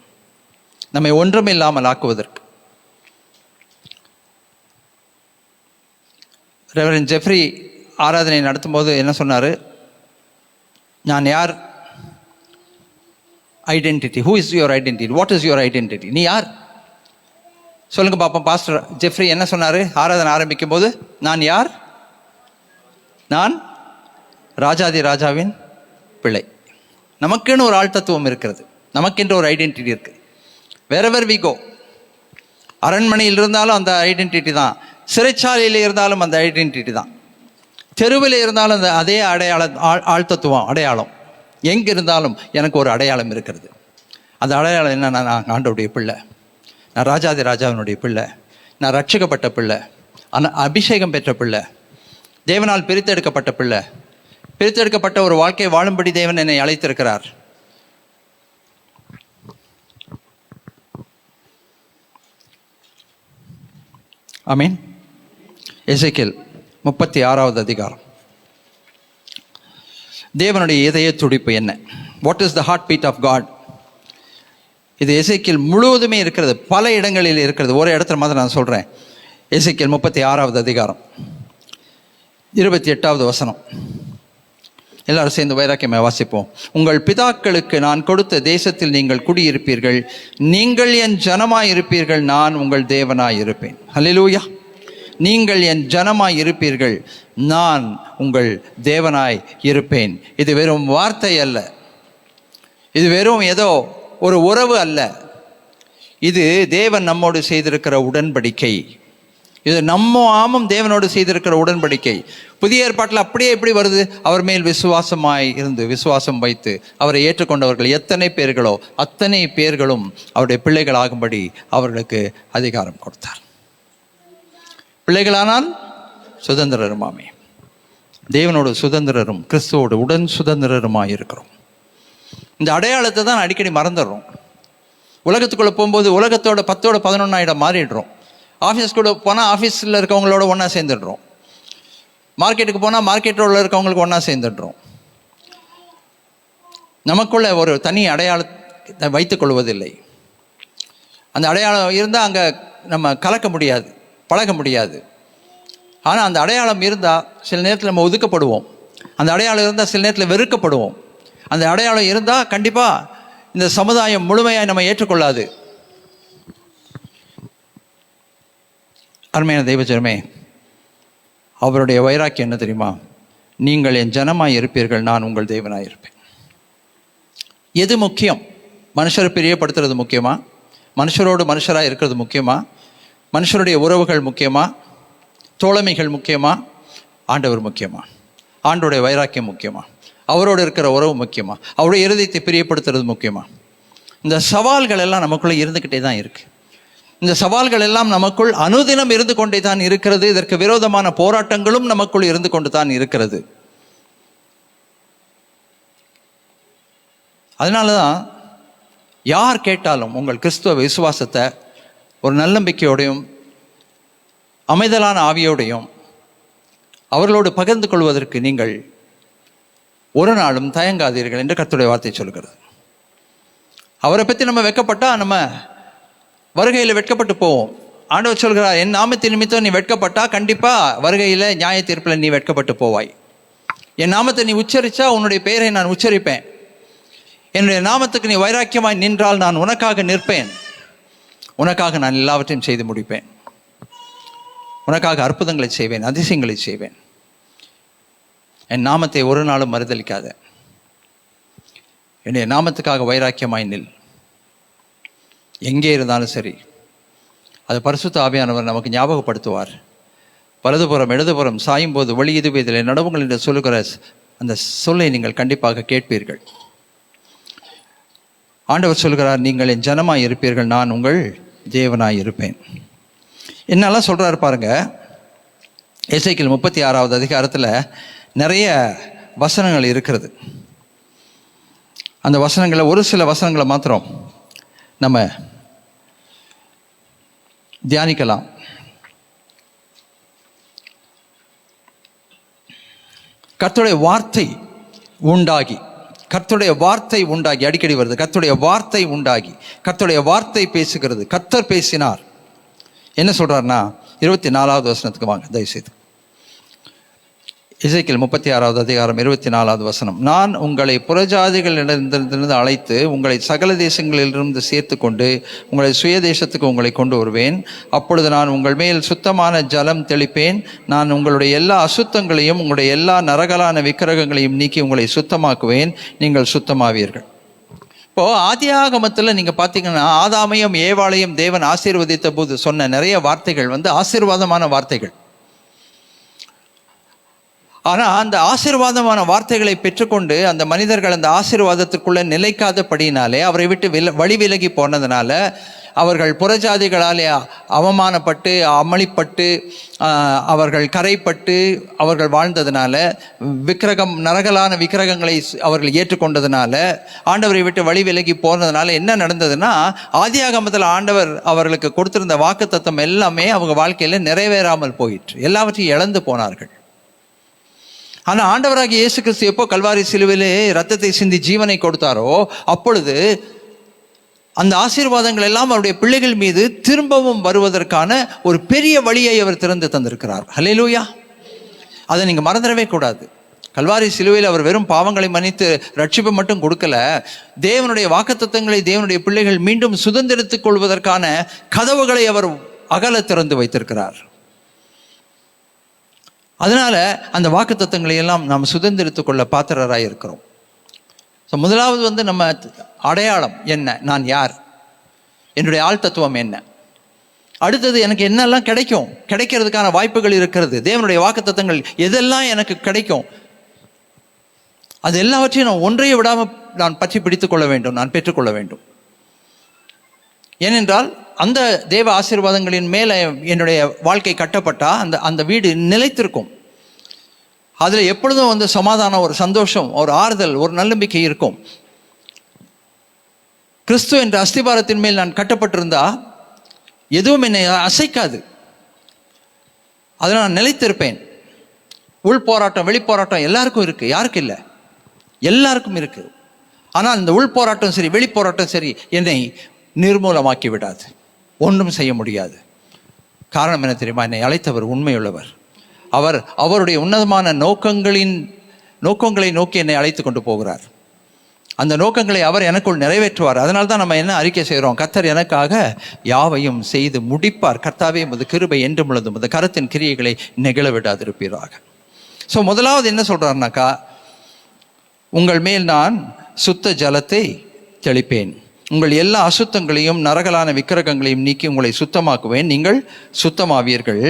நம்மை ஒன்றுமில்லாமல் ஆக்குவதற்கு. ரெவரண்ட் ஜெஃப்ரி ஆராதனை நடத்தும் போது என்ன சொன்னார்? நான் யார்? Identity. Who is your identity? What is your identity? நீ யார்? சொல்லுங்க பாப்போம். பாஸ்டர் ஜெஃப்ரி என்ன சொன்னார் ஆராதனை ஆரம்பிக்கும் போது? நான் யார்? நான் ராஜாதி ராஜாவின் பிள்ளை. நமக்குன்னு ஒரு ஆள் தத்துவம் இருக்கிறது, நமக்கென்று ஒரு ஐடென்டிட்டி இருக்குது. wherever we go, அரண்மனையில் இருந்தாலும் அந்த ஐடென்டிட்டி தான், சிறைச்சாலையில் இருந்தாலும் அந்த ஐடென்டிட்டி தான், தெருவில் இருந்தாலும் அந்த அதே அடையாளம், ஆள் தத்துவம், அடையாளம். எங்கே இருந்தாலும் எனக்கு ஒரு அடையாளம் இருக்கிறது. அந்த அடையாளம் என்னன்னா, நான் ஆண்டவருடைய பிள்ளை, நான் ராஜாதி ராஜாவினுடைய பிள்ளை, நான் ரட்சிக்கப்பட்ட பிள்ளை, அபிஷேகம் பெற்ற பிள்ளை, தேவனால் பிரித்தெடுக்கப்பட்ட பிள்ளை, பிரித்தெடுக்கப்பட்ட ஒரு வாழ்க்கை வாழும்படி தேவன் என்னை அழைத்திருக்கிறார். ஆமீன். எசேக்கியேல் 36வது அதிகாரம். தேவனுடைய இதய துடிப்பு என்ன? What is the heart beat of God? இது எசேக்கியேல் முழுவதுமே இருக்கிறது, பல இடங்களில் இருக்கிறது. ஒரு இடத்துல மாதிரி நான் சொல்கிறேன். எசேக்கியேல் 36வது அதிகாரம். 28வது வசனம். எல்லாரும் சேர்ந்து வைராக்கியமாக வாசிப்போம். உங்கள் பிதாக்களுக்கு நான் கொடுத்த தேசத்தில் நீங்கள் குடியிருப்பீர்கள், நீங்கள் என் ஜனமாய் இருப்பீர்கள், நான் உங்கள் தேவனாய் இருப்பேன். ஹல்லேலூயா. நீங்கள் என் ஜனமாய் இருப்பீர்கள், நான் உங்கள் தேவனாய் இருப்பேன். இது வெறும் வார்த்தை அல்ல, இது வெறும் ஏதோ ஒரு உறவு அல்ல, இது தேவன் நம்மோடு செய்திருக்கிற உடன்படிக்கை. இது நம்மாமும் தேவனோடு செய்திருக்கிற உடன்படிக்கை. புதிய ஏற்பாட்டில் அப்படியே எப்படி வருது? அவர் மேல் விசுவாசமாய் இருந்து விசுவாசம் வைத்து அவரை ஏற்றுக்கொண்டவர்கள் எத்தனை பேர்களோ அத்தனை பேர்களும் அவருடைய பிள்ளைகளாகும்படி அவர்களுக்கு அதிகாரம் கொடுத்தார். பிள்ளைகளானால் சுதந்திரருமாமே. தேவனோடு சுதந்திரரும் கிறிஸ்துவோடு உடன் சுதந்திரருமாய் இருக்கிறோம். இந்த அடையாளத்தை தான் அடிக்கடி மறந்துடுறோம். உலகத்துக்குள்ளே போகும்போது உலகத்தோட 10ஓட 11 மாறிடுறோம். ஆஃபீஸ்க்குள்ள போனால் ஆஃபீஸில் இருக்கவங்களோட ஒன்றா சேர்ந்துடுறோம். மார்க்கெட்டுக்கு போனால் மார்க்கெட்டோட இருக்கவங்களுக்கு ஒன்றா சேர்ந்துடுறோம். நமக்குள்ள ஒரு தனி அடையாளத்தை வைத்துக் கொள்வதில்லை. அந்த அடையாளம் இருந்தால் அங்கே நம்ம கலக்க முடியாது, பழக முடியாது. ஆனால் அந்த அடையாளம் இருந்தால் சில நேரத்தில் நம்ம ஒதுக்கப்படுவோம். அந்த அடையாளம் இருந்தால் சில நேரத்தில் வெறுக்கப்படுவோம். அந்த அடையாளம் இருந்தால் கண்டிப்பாக இந்த சமுதாயம் முழுமையாக நம்ம ஏற்றுக்கொள்ளாது. அருமையான தெய்வஜனமே, அவருடைய வைராக்கியம் என்ன தெரியுமா? நீங்கள் என் ஜனமாய் இருப்பீர்கள், நான் உங்கள் தேவனாய் இருப்பேன். எது முக்கியம்? மனுஷரை பிரியப்படுத்துறது முக்கியமா? மனுஷரோடு மனுஷராக இருக்கிறது முக்கியமா? மனுஷருடைய உறவுகள் முக்கியமா? தோழமைகள் முக்கியமா? ஆண்டவர் முக்கியமா? ஆண்டோடைய வைராக்கியம் முக்கியமா? அவரோடு இருக்கிற உறவு முக்கியமா? அவருடைய இருதயத்தை பிரியப்படுத்துறது முக்கியமா? இந்த சவால்கள் எல்லாம் நமக்குள்ளே இருந்துக்கிட்டே தான் இருக்கு. இந்த சவால்கள் எல்லாம் நமக்குள் அனுதினம் இருந்து கொண்டே தான் இருக்கிறது. இதற்கு விரோதமான போராட்டங்களும் நமக்குள் இருந்து கொண்டு தான் இருக்கிறது. அதனால தான் யார் கேட்டாலும் உங்கள் கிறிஸ்துவ விசுவாசத்தை ஒரு நல்லம்பிக்கையோடையும் அமைதலான ஆவியோடையும் அவர்களோடு பகிர்ந்து கொள்வதற்கு நீங்கள் ஒரு நாளும் தயங்காதீர்கள் என்று கர்த்தருடைய வார்த்தை சொல்கிறது. அவரை பற்றி நம்ம வெட்கப்பட்டால் நம்ம வருகையில் வெட்கப்பட்டு போவோம். ஆண்டவர் சொல்கிறார், என் நாமத்தின் நிமித்தம் நீ வெட்கப்பட்டா கண்டிப்பாக வருகையில் நியாய தீர்ப்பில் நீ வெட்கப்பட்டு போவாய். என் நாமத்தை நீ உச்சரித்தா உன்னுடைய பெயரை நான் உச்சரிப்பேன். என்னுடைய நாமத்துக்கு நீ வைராக்கியமாய் நின்றால் நான் உனக்காக நிற்பேன். உனக்காக நான் எல்லாவற்றையும் செய்து முடிப்பேன். உனக்காக அற்புதங்களை செய்வேன், அதிசயங்களை செய்வேன். என் நாமத்தை ஒரு நாளும் மறுதலிக்காத. என்னுடைய நாமத்துக்காக வைராக்கியமாய் நில். எங்கே இருந்தாலும் சரி, அது பரிசுத்த ஆவியானவர் நமக்கு ஞாபகப்படுத்துவார். வலதுபுறம் இடதுபுறம் சாயும் போது வழி இதுவே இதில் நடவுங்கள் என்று சொல்லுகிற அந்த சொல்லை நீங்கள் கண்டிப்பாக கேட்பீர்கள். ஆண்டவர் சொல்கிறார், நீங்கள் என் ஜனமாய் இருப்பீர்கள், நான் உங்கள் தேவனாய் இருப்பேன். என்னெல்லாம் சொல்கிறாரு பாருங்க. எசேக்கியேல் 36வது அதிகாரத்தில் நிறைய வசனங்கள் இருக்கிறது. அந்த வசனங்களை ஒரு சில வசனங்களை மாத்திரம் நம்ம தியானிக்கலாம். கர்த்தருடைய வார்த்தை உண்டாகி, கர்த்தருடைய வார்த்தை உண்டாகி, அடிக்கடி வருது. கர்த்தருடைய வார்த்தை உண்டாகி, கர்த்தருடைய வார்த்தை பேசுகிறது. கர்த்தர் பேசினார். என்ன சொல்றாருன்னா 24வது வசனத்துக்கு வாங்க தயவுசெய்து. எசேக்கியேல் 36வது அதிகாரம் 24வது வசனம். நான் உங்களை புறஜாதிகளிடத்திலிருந்து அழைத்து உங்களை சகல தேசங்களிலிருந்து சேர்த்து கொண்டு உங்களை சுய தேசத்துக்கு உங்களை கொண்டு வருவேன். அப்பொழுது நான் உங்கள் மேல் சுத்தமான ஜலம் தெளிப்பேன். நான் உங்களுடைய எல்லா அசுத்தங்களையும் உங்களுடைய எல்லா நரகலான விக்கிரகங்களையும் நீக்கி உங்களை சுத்தமாக்குவேன். நீங்கள் சுத்தமாவீர்கள். இப்போது ஆதியாகமத்தில் நீங்கள் பார்த்தீங்கன்னா ஆதாமையும் ஏவாளையும் தேவன் ஆசீர்வதித்த போது சொன்ன நிறைய வார்த்தைகள் ஆசீர்வாதமான வார்த்தைகள். ஆனால் அந்த ஆசீர்வாதமான வார்த்தைகளை பெற்றுக்கொண்டு அந்த மனிதர்கள் அந்த ஆசீர்வாதத்திற்குள்ளே நிலைக்காதபடினாலே, அவரை விட்டு வழி விலகி போனதுனால, அவர்கள் புறஜாதிகளாலே அவமானப்பட்டு அமளிப்பட்டு அவர்கள் கரைப்பட்டு அவர்கள் வாழ்ந்ததுனால, நரகலான விக்கிரகங்களை அவர்கள் ஏற்றுக்கொண்டதுனால, ஆண்டவரை விட்டு வழி விலகி போனதுனால என்ன நடந்ததுன்னா, ஆதியாகமத்தில் ஆண்டவர் அவர்களுக்கு கொடுத்திருந்த வாக்குத்தத்தம் எல்லாமே அவங்க வாழ்க்கையில் நிறைவேறாமல் போயிற்று. எல்லாவற்றையும் இழந்து போனார்கள். ஆனால் ஆண்டவராகிய இயேசு கிறிஸ்து எப்போ கல்வாரி சிலுவையிலே ரத்தத்தை சிந்தி ஜீவனை கொடுத்தாரோ, அப்பொழுது அந்த ஆசீர்வாதங்கள் எல்லாம் அவருடைய பிள்ளைகள் மீது திரும்பவும் வருவதற்கான ஒரு பெரிய வழியை அவர் திறந்து தந்திருக்கிறார். ஹல்லேலூயா. அதை நீங்கள் மறந்துடவே கூடாது. கல்வாரி சிலுவையில் அவர் வெறும் பாவங்களை மன்னித்து ரட்சிப்பை மட்டும் கொடுக்கல, தேவனுடைய வாக்குத்தத்தங்களை தேவனுடைய பிள்ளைகள் மீண்டும் சுதந்திரித்துக் கொள்வதற்கான கதவுகளை அவர் அகல திறந்து வைத்திருக்கிறார். அதனால அந்த வாக்குத்தத்தங்களை எல்லாம் நாம் சுதந்திரித்துக் கொள்ள பாத்திரராக இருக்கிறோம். ஸோ முதலாவது நம்ம அடையாளம் என்ன, நான் யார், என்னுடைய ஆள் தத்துவம் என்ன. அடுத்தது எனக்கு என்னெல்லாம் கிடைக்கிறதுக்கான வாய்ப்புகள் இருக்கிறது, தேவனுடைய வாக்குத்தத்தங்கள் எதெல்லாம் எனக்கு கிடைக்கும், அது எல்லாவற்றையும் நான் ஒன்றைய விடாமல் நான் பற்றி பிடித்துக் கொள்ள வேண்டும், நான் பெற்றுக்கொள்ள வேண்டும். ஏனென்றால் அந்த தேவ ஆசீர்வாதங்களின் மேலே என்னுடைய வாழ்க்கை கட்டப்பட்டா அந்த வீடு நிலைத்திருக்கும். அதில் எப்பொழுதும் சமாதானம், ஒரு சந்தோஷம், ஒரு ஆறுதல், ஒரு நல்லம்பிக்கை இருக்கும். கிறிஸ்து என்ற அஸ்திபாரத்தின் மேல் நான் கட்டப்பட்டிருந்தா எதுவும் என்னை அசைக்காது. அதில் நான் நிலைத்திருப்பேன். உள் போராட்டம் வெளி போராட்டம் எல்லாருக்கும் இருக்கு, யாருக்கு இல்லை? எல்லாருக்கும் இருக்கு. ஆனால் இந்த உள் போராட்டம் சரி வெளி போராட்டம் சரி என்னை நிர்மூலமாக்கி விடாது, ஒன்றும் செய்ய முடியாது. காரணம் என்ன தெரியுமா? என்னை அழைத்தவர் உண்மையுள்ளவர். அவர் அவருடைய உன்னதமான நோக்கங்களை நோக்கி என்னை அழைத்து கொண்டு போகிறார். அந்த நோக்கங்களை அவர் எனக்குள் நிறைவேற்றுவார். அதனால தான் நம்ம என்ன அறிக்கை செய்கிறோம்? கர்த்தர் எனக்காக யாவையும் செய்து முடிப்பார். கர்த்தாவே உமது கிருபை என்று முழுதும் உமது கரத்தின் கிரியைகளை நெகிழ விடாதிருப்பீராக. ஸோ முதலாவது என்ன சொல்கிறாருனாக்கா, உங்கள் மேல் நான் சுத்த ஜலத்தை தெளிப்பேன், உங்கள் எல்லா அசுத்தங்களையும் நரகலான விக்கிரகங்களையும் நீக்கி உங்களை சுத்தமாக்குவேன், நீங்கள் சுத்தமாவீர்கள்.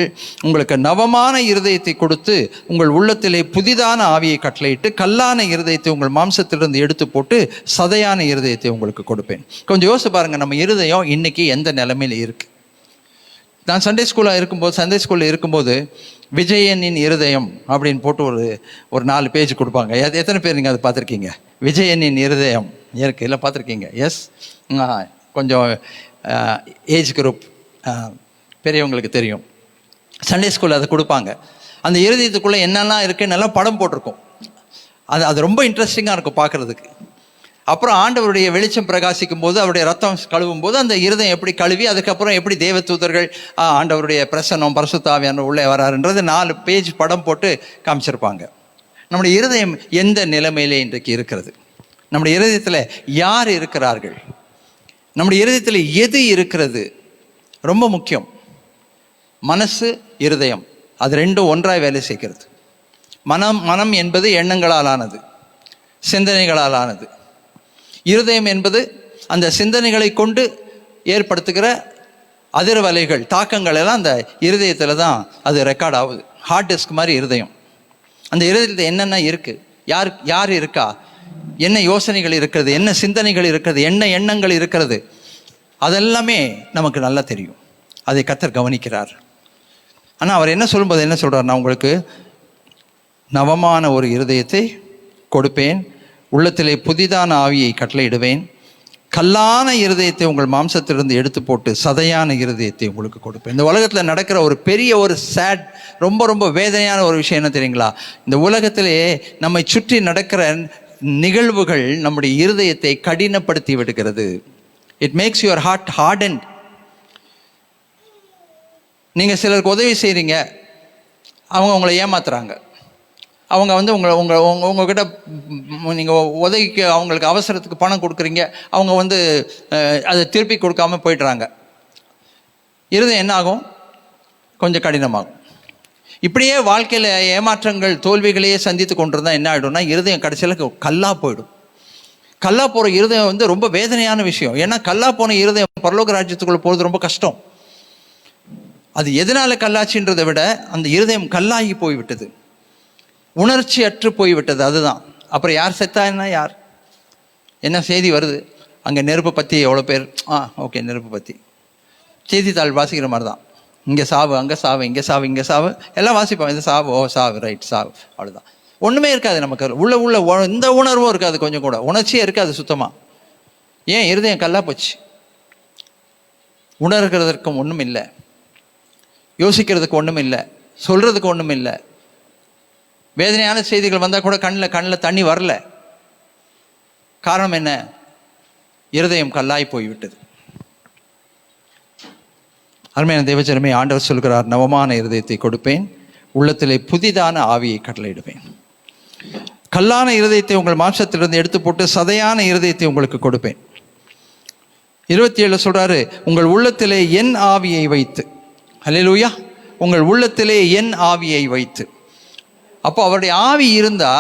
உங்களுக்கு நவமான இருதயத்தை கொடுத்து உங்கள் உள்ளத்திலே புதிதான ஆவியை கட்டளையிட்டு கல்லான இருதயத்தை உங்கள் மாம்சத்திலிருந்து எடுத்து போட்டு சதையான இருதயத்தை உங்களுக்கு கொடுப்பேன். கொஞ்சம் யோசிச்சு பாருங்கள், நம்ம இருதயம் இன்னைக்கு எந்த நிலைமையில் இருக்கு. நான் சண்டே ஸ்கூலில் இருக்கும்போது விஜயனின் இருதயம் அப்படின்னு போட்டு ஒரு 4 பேஜ் கொடுப்பாங்க. எத்தனை பேர் நீங்கள் அதை பார்த்துருக்கீங்க? விஜயனின் இருதயம் இருக்கு இல்லை, பார்த்துருக்கீங்க? எஸ். கொஞ்சம் ஏஜ் குரூப் பெரியவங்களுக்கு தெரியும். சண்டே ஸ்கூலில் அதை கொடுப்பாங்க. அந்த இருதயத்துக்குள்ளே என்னெல்லாம் இருக்குன்னு எல்லாம் படம் போட்டிருக்கோம். அது ரொம்ப இன்ட்ரெஸ்டிங்காக இருக்கும் பார்க்குறதுக்கு. அப்புறம் ஆண்டவருடைய வெளிச்சம் பிரகாசிக்கும் போது, அவருடைய ரத்தம் கழுவும் போது அந்த இருதயம் எப்படி கழுவி அதுக்கப்புறம் எப்படி தேவ தூதர்கள் ஆண்டவருடைய பிரசன்னம் பரிசுத்த ஆவியானவர் உள்ளே வராருன்றது 4 பேஜ் படம் போட்டு காமிச்சிருப்பாங்க. நம்முடைய இருதயம் எந்த நிலைமையிலே இன்றைக்கு இருக்கிறது? நம்முடைய இருதயத்தில் யார் இருக்கிறார்கள்? நம்முடைய இருதயத்தில் எது இருக்கிறது? ரொம்ப முக்கியம். மனசு, இருதயம், அது ரெண்டும் ஒன்றாய் வேலை செய்கிறது. மனம் என்பது எண்ணங்களால் ஆனது, சிந்தனைகளால் ஆனது. இருதயம் என்பது அந்த சிந்தனைகளை கொண்டு ஏற்படுத்துகிற அதிர்வலைகள், தாக்கங்கள் எல்லாம் அந்த இருதயத்தில் தான் அது ரெக்கார்ட் ஆகுது. ஹார்ட் டிஸ்க் மாதிரி இருதயம். அந்த இருதயத்தில் என்னென்ன இருக்குது, யார் இருக்கா, என்ன யோசனைகள் இருக்கிறது, என்ன சிந்தனைகள் இருக்கிறது, என்ன எண்ணங்கள் இருக்கிறது, அதெல்லாமே நமக்கு நல்லா தெரியும். அதை கர்த்தர் கவனிக்கிறார். ஆனால் அவர் என்ன சொல்லும்போது என்ன சொல்கிறார்? நான் உங்களுக்கு நவமான ஒரு இருதயத்தை கொடுப்பேன், உள்ளத்திலே புதிதான ஆவியை கட்டளையிடுவேன், கல்லான இருதயத்தை உங்கள் மாம்சத்திலிருந்து எடுத்து போட்டு சதையான இருதயத்தை உங்களுக்கு கொடுப்பேன். இந்த உலகத்தில் நடக்கிற ஒரு பெரிய ஒரு சேட், ரொம்ப ரொம்ப வேதனையான ஒரு விஷயம் என்ன தெரியுங்களா? இந்த உலகத்திலே நம்மை சுற்றி நடக்கிற நிகழ்வுகள் நம்முடைய இருதயத்தை கடினப்படுத்தி விடுகிறது. It makes your heart hardened. நீங்கள் சிலருக்கு உதவி செய்கிறீங்க, அவங்க உங்களை ஏமாத்துறாங்க. அவங்க உங்ககிட்ட நீங்கள் உதவிக்கு அவங்களுக்கு அவசரத்துக்கு பணம் கொடுக்குறீங்க, அவங்க அதை திருப்பி கொடுக்காம போயிடுறாங்க. இருதயம் என்ன ஆகும்? கொஞ்சம் கடினமாகும். இப்படியே வாழ்க்கையில் ஏமாற்றங்கள் தோல்விகளையே சந்தித்து கொண்டிருந்தால் என்ன ஆகிடும்னா, இருதயம் கடைசியில் கல்லாக போயிடும். கல்லா போகிற இருதயம் ரொம்ப வேதனையான விஷயம். ஏன்னா கல்லா போன இருதயம் பரலோக ராஜ்யத்துக்குள்ளே போகிறது ரொம்ப கஷ்டம். அது எதனால் கல்லாச்சின்றதை விட அந்த இருதயம் கல்லாகி போய்விட்டது, உணர்ச்சி அற்று போய்விட்டது. அதுதான். அப்புறம் யார் செத்தா யார் என்ன செய்தி வருது? அங்கே நெருப்பு பற்றி எவ்வளோ பேர், ஓகே நெருப்பு பற்றி செய்தித்தாள் வாசிக்கிற மாதிரி தான். இங்கே சாவு, அங்கே சாவு, இங்கே சாவு, இங்கே சாவு, எல்லாம் வாசிப்போம். இந்த சாவு, சாவு, ரைட், சாவு, அவ்வளோதான். ஒன்றுமே இருக்காது நமக்கு. உள்ள இந்த உணர்வும் இருக்காது, கொஞ்சம் கூட உணர்ச்சியே இருக்காது சுத்தமாக. ஏன்? இருதயம் கல்லா போச்சு. உணர்கிறதுக்கும் ஒன்றும் இல்லை, யோசிக்கிறதுக்கு ஒன்றும் இல்லை, சொல்கிறதுக்கு ஒன்றும் இல்லை. வேதனையான செய்திகள் வந்தால் கூட கண்ணில் தண்ணி வரல. காரணம் என்ன? இருதயம் கல்லாய் போய்விட்டது. அருமையான தேவஜனமே, ஆண்டவர் சொல்கிறார், நவமான இருதயத்தை கொடுப்பேன், உள்ளத்திலே புதிதான ஆவியை கட்டளையிடுவேன். கல்லான இருதயத்தை உங்கள் மாம்சத்திலிருந்து எடுத்து போட்டு சதையான இருதயத்தை உங்களுக்கு கொடுப்பேன். 27 சொல்றாரு, உங்கள் உள்ளத்திலே என் ஆவியை வைத்து. அல்லேலூயா. உங்கள் உள்ளத்திலே என் ஆவியை வைத்து. அப்போ அவருடைய ஆவி இருந்தா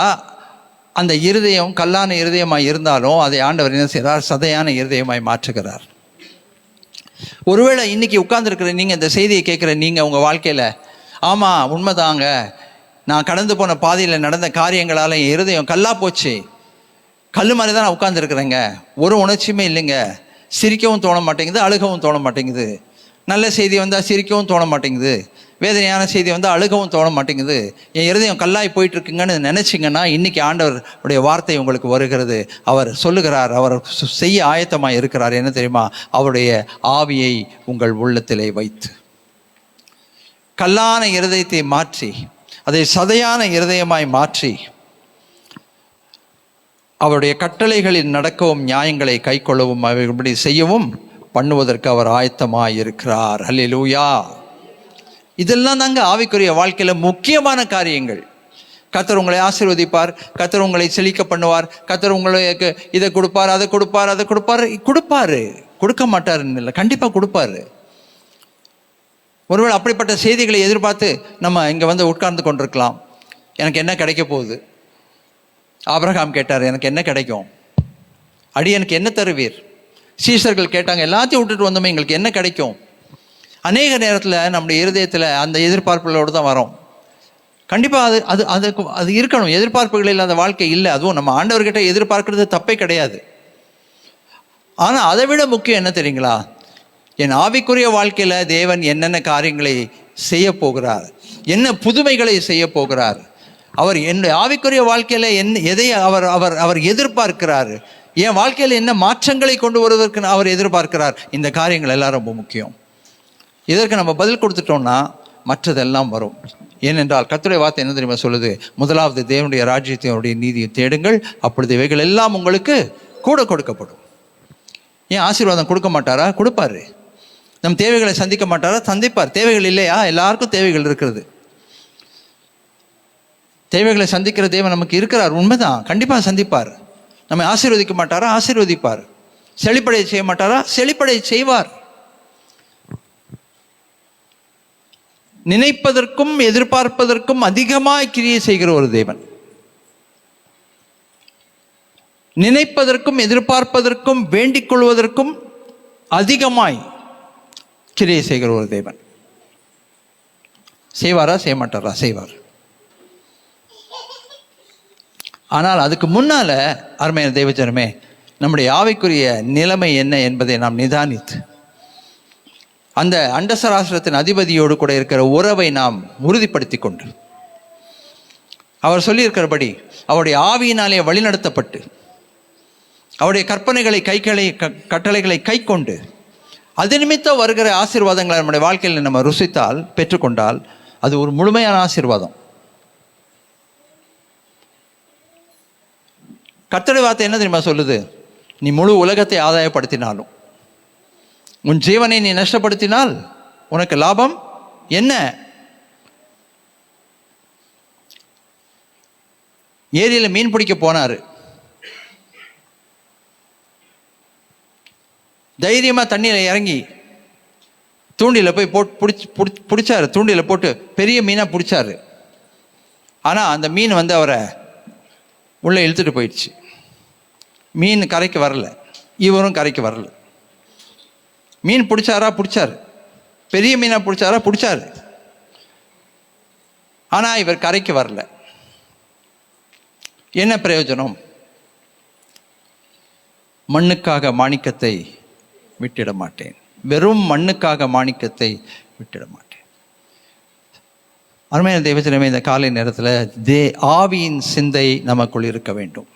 அந்த இருதயம் கல்லான இருதயமாய் இருந்தாலும் அதை ஆண்டவர் என்ன செய்கிறார்? சதையான இருதயமாய் மாற்றுகிறார். ஒருவேளை இன்னைக்கு உட்கார்ந்துருக்கிற நீங்கள் இந்த செய்தியை கேட்குற நீங்கள் உங்கள் வாழ்க்கையில், ஆமாம் உண்மைதாங்க, நான் கடந்து போன பாதையில் நடந்த காரியங்களால் என் இருதயம் கல்லா போச்சு, கல் மாதிரி தான் நான் உட்கார்ந்துருக்குறேங்க, ஒரு உணர்ச்சியுமே இல்லைங்க, சிரிக்கவும் தோண மாட்டேங்குது, அழுகவும் தோண மாட்டேங்குது, நல்ல செய்தி வந்தால் சிரிக்கவும் தோண மாட்டேங்குது, வேதனையான செய்தி வந்தால் அழுகவும் தோண மாட்டேங்குது, என் இருதயம் கல்லாய் போயிட்டுருக்குங்கன்னு நினச்சிங்கன்னா இன்றைக்கி ஆண்டவருடைய வார்த்தை உங்களுக்கு வருகிறது. அவர் சொல்லுகிறார், அவர் செய்ய ஆயத்தமாக இருக்கிறார். என்ன தெரியுமா? அவருடைய ஆவியை உங்கள் உள்ளத்திலே வைத்து கல்லான இருதயத்தை மாற்றி அதை சதையான இருதயமாய் மாற்றி அவருடைய கட்டளைகளில் நடக்கவும் நியாயங்களை கைக்கொள்ளவும் அவைபடி செய்யவும் பண்ணுவதற்கு அவர் ஆயத்தமாக இருக்கிறார். அல்லேலூயா. இதெல்லாம் தாங்க ஆவிக்குரிய வாழ்க்கையில் முக்கியமான காரியங்கள். கர்த்தர் உங்களை ஆசீர்வதிப்பார், கர்த்தர் உங்களை செழிக்க பண்ணுவார், கர்த்தர் உங்களுக்கு இதை கொடுப்பார், அதை கொடுப்பார், அதை கொடுப்பாரு. கொடுக்க மாட்டாருன்னு இல்லை, கண்டிப்பாக கொடுப்பாரு. ஒருவேளை அப்படிப்பட்ட செய்திகளை எதிர்பார்த்து நம்ம இங்கே வந்து உட்கார்ந்து கொண்டிருக்கலாம். எனக்கு என்ன கிடைக்க போகுது? ஆபிரகாம் கேட்டார், எனக்கு என்ன கிடைக்கும்? அடியனுக்கு என்ன தருவீர்? சீஷர்கள் கேட்டாங்க, எல்லாத்தையும் விட்டுட்டு வந்தோமே, எங்களுக்கு என்ன கிடைக்கும்? அநேக நேரத்தில் நம்முடைய இருதயத்தில் அந்த எதிர்பார்ப்புகளோடு தான் வரோம். கண்டிப்பாக அது இருக்கணும். எதிர்பார்ப்புகள் இல்லாத வாழ்க்கை இல்லை. அதுவும் நம்ம ஆண்டவர்கிட்ட எதிர்பார்க்கறது தப்பே கிடையாது. ஆனால் அதை விட முக்கியம் என்ன தெரியுங்களா? என் ஆவிக்குரிய வாழ்க்கையில் தேவன் என்னென்ன காரியங்களை செய்ய போகிறார், என்ன புதுமைகளை செய்ய போகிறார், அவர் என் ஆவிக்குரிய வாழ்க்கையில் எதை அவர் அவர் அவர் எதிர்பார்க்கிறார், என் வாழ்க்கையில் என்ன மாற்றங்களை கொண்டு வருவதற்கு அவர் எதிர்பார்க்கிறார். இந்த காரியங்கள் எல்லாம் ரொம்ப முக்கியம். இதற்கு நம்ம பதில் கொடுத்துட்டோம்னா மற்றதெல்லாம் வரும். ஏனென்றால் கர்த்தருடைய வார்த்தை என்ன தெரியுமா சொல்லுது? முதலாவது தேவனுடைய ராஜ்யத்தினுடைய நீதியை தேடுங்கள், அப்பொழுது இவைகள் எல்லாம் உங்களுக்கு கூட கொடுக்கப்படும். ஏன் ஆசீர்வாதம் கொடுக்க மாட்டாரா? கொடுப்பாரு. நம் தேவைகளை சந்திக்க மாட்டாரா? சந்திப்பார். தேவைகள் இல்லையா? எல்லாருக்கும் தேவைகள் இருக்கிறது. தேவைகளை சந்திக்கிற தேவன் நமக்கு இருக்கிறார், உண்மைதான், கண்டிப்பாக சந்திப்பார். நம்மை ஆசீர்வதிக்க மாட்டாரா? ஆசீர்வதிப்பார். செழிப்படைய செய்ய மாட்டாரா? செழிப்படைய செய்வார். நினைப்பதற்கும் எதிர்பார்ப்பதற்கும் அதிகமாய் கிரியை செய்கிற ஒரு தேவன். நினைப்பதற்கும் எதிர்பார்ப்பதற்கும் வேண்டிக் கொள்வதற்கும் அதிகமாய் கிரியை செய்கிற ஒரு தேவன். செய்வாரா? செய்ய மாட்டாரா? செய்வார். ஆனால் அதுக்கு முன்னால அருமையான தேவஜனமே, நம்முடைய ஆவிக்குரிய நிலைமை என்ன என்பதை நாம் நிதானித்து அந்த அண்டசராசிரத்தின் அதிபதியோடு கூட இருக்கிற உறவை நாம் உறுதிப்படுத்தி கொண்டு அவர் சொல்லியிருக்கிறபடி அவருடைய ஆவியினாலே வழிநடத்தப்பட்டு அவருடைய கற்பனைகளை கட்டளைகளை கை கொண்டு அது நிமித்தம் வருகிற ஆசீர்வாதங்களை நம்முடைய வாழ்க்கையில் நம்ம ருசித்தால் பெற்றுக்கொண்டால் அது ஒரு முழுமையான ஆசீர்வாதம். கர்த்தருடைய வார்த்தை என்ன தெரியுமா சொல்லுது? நீ முழு உலகத்தை ஆதாயப்படுத்தினாலும் உன் ஜீவனை நீ நஷ்டப்படுத்தினால் உனக்கு லாபம் என்ன? ஏரியில் மீன் பிடிக்க போனாரு. தைரியமா தண்ணியில் இறங்கி தூண்டில போய் பிடிச்சாரு. தூண்டில போட்டு பெரிய மீனா பிடிச்சாரு. ஆனா அந்த மீன் வந்து அவரை உள்ள இழுத்துட்டு போயிடுச்சு. மீன் கரைக்கு வரல, இவரும் கரைக்கு வரல. மீன் பிடிச்சாரா? பிடிச்சாரு. பெரிய மீனா பிடிச்சாரா? பிடிச்சாரு. ஆனா இவர் கரைக்கு வரல. என்ன பிரயோஜனம்? மண்ணுக்காக மாணிக்கத்தை விட்டிட மாட்டேன். வெறும் மண்ணுக்காக மாணிக்கத்தை விட்டிட மாட்டேன். அருமையான தேவஜனமே, இந்த காலை நேரத்தில் ஆவியின் சிந்தை நமக்குள் இருக்க வேண்டும்.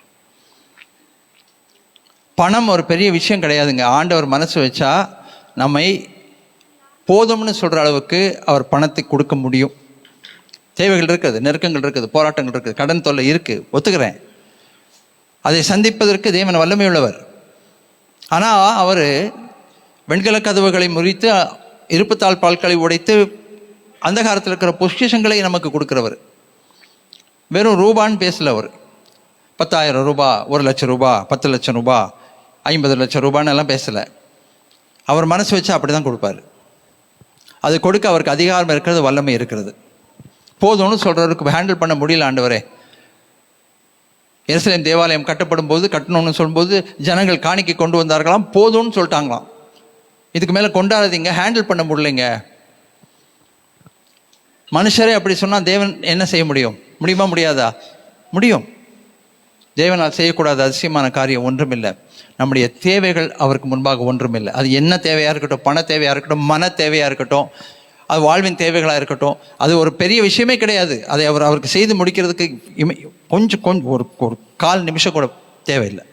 பணம் ஒரு பெரிய விஷயம் கிடையாதுங்க. ஆண்டவர் மனசு வச்சா நம்மை போதும்னு சொல்கிற அளவுக்கு அவர் பணத்தை கொடுக்க முடியும். தேவைகள் இருக்குது, நெருக்கங்கள் இருக்குது, போராட்டங்கள் இருக்குது, கடன் தொல்லை இருக்குது, ஒத்துக்கிறேன். அதை சந்திப்பதற்கு தேவன் வல்லமை உள்ளவர். ஆனால் அவர் வெண்கல கதவுகளை முறித்து இருப்புத்தாள் பால்களை உடைத்து அந்த காலத்தில் இருக்கிற பொசிஷன்களை நமக்கு கொடுக்குறவர். வெறும் ரூபான்னு பேசல அவர். 10,000 ரூபா, 1,00,000 ரூபா, 10 லட்சம் ரூபா, 50 லட்சம் ரூபான்னு எல்லாம் பேசலை. அவர் மனசு வச்சு அப்படி தான் கொடுப்பார். அது கொடுக்க அவருக்கு அதிகாரம் இருக்கிறது, வல்லமை இருக்கிறது. போதும்னு சொல்கிறவருக்கு ஹேண்டில் பண்ண முடியல. ஆண்டவரே, எருசலேம் தேவாலயம் கட்டப்படும் போது கட்டணும்னு சொல்லும்போது ஜனங்கள் காணிக்கை கொண்டு வந்தார்களாம், போதும்னு சொல்லிட்டாங்களாம். இதுக்கு மேலே கொண்டாடாதீங்க, ஹேண்டில் பண்ண முடியலைங்க. மனுஷரே அப்படி சொன்னால் தேவன் என்ன செய்ய முடியும்? முடியுமா? முடியாதா? முடியும். தேவனால் செய்யக்கூடாத அதிசயமான காரியம் ஒன்றுமில்லை. நம்முடைய தேவைகள் அவருக்கு முன்பாக ஒன்றுமில்லை. அது என்ன தேவையாக இருக்கட்டும், பண தேவையாக இருக்கட்டும், மன தேவையாக இருக்கட்டும், அது வாழ்வின் தேவைகளாக இருக்கட்டும், அது ஒரு பெரிய விஷயமே கிடையாது. அதை அவருக்கு செய்து முடிக்கிறதுக்கு கொஞ்சம் ஒரு 1/4 நிமிஷம் கூட தேவையில்லை.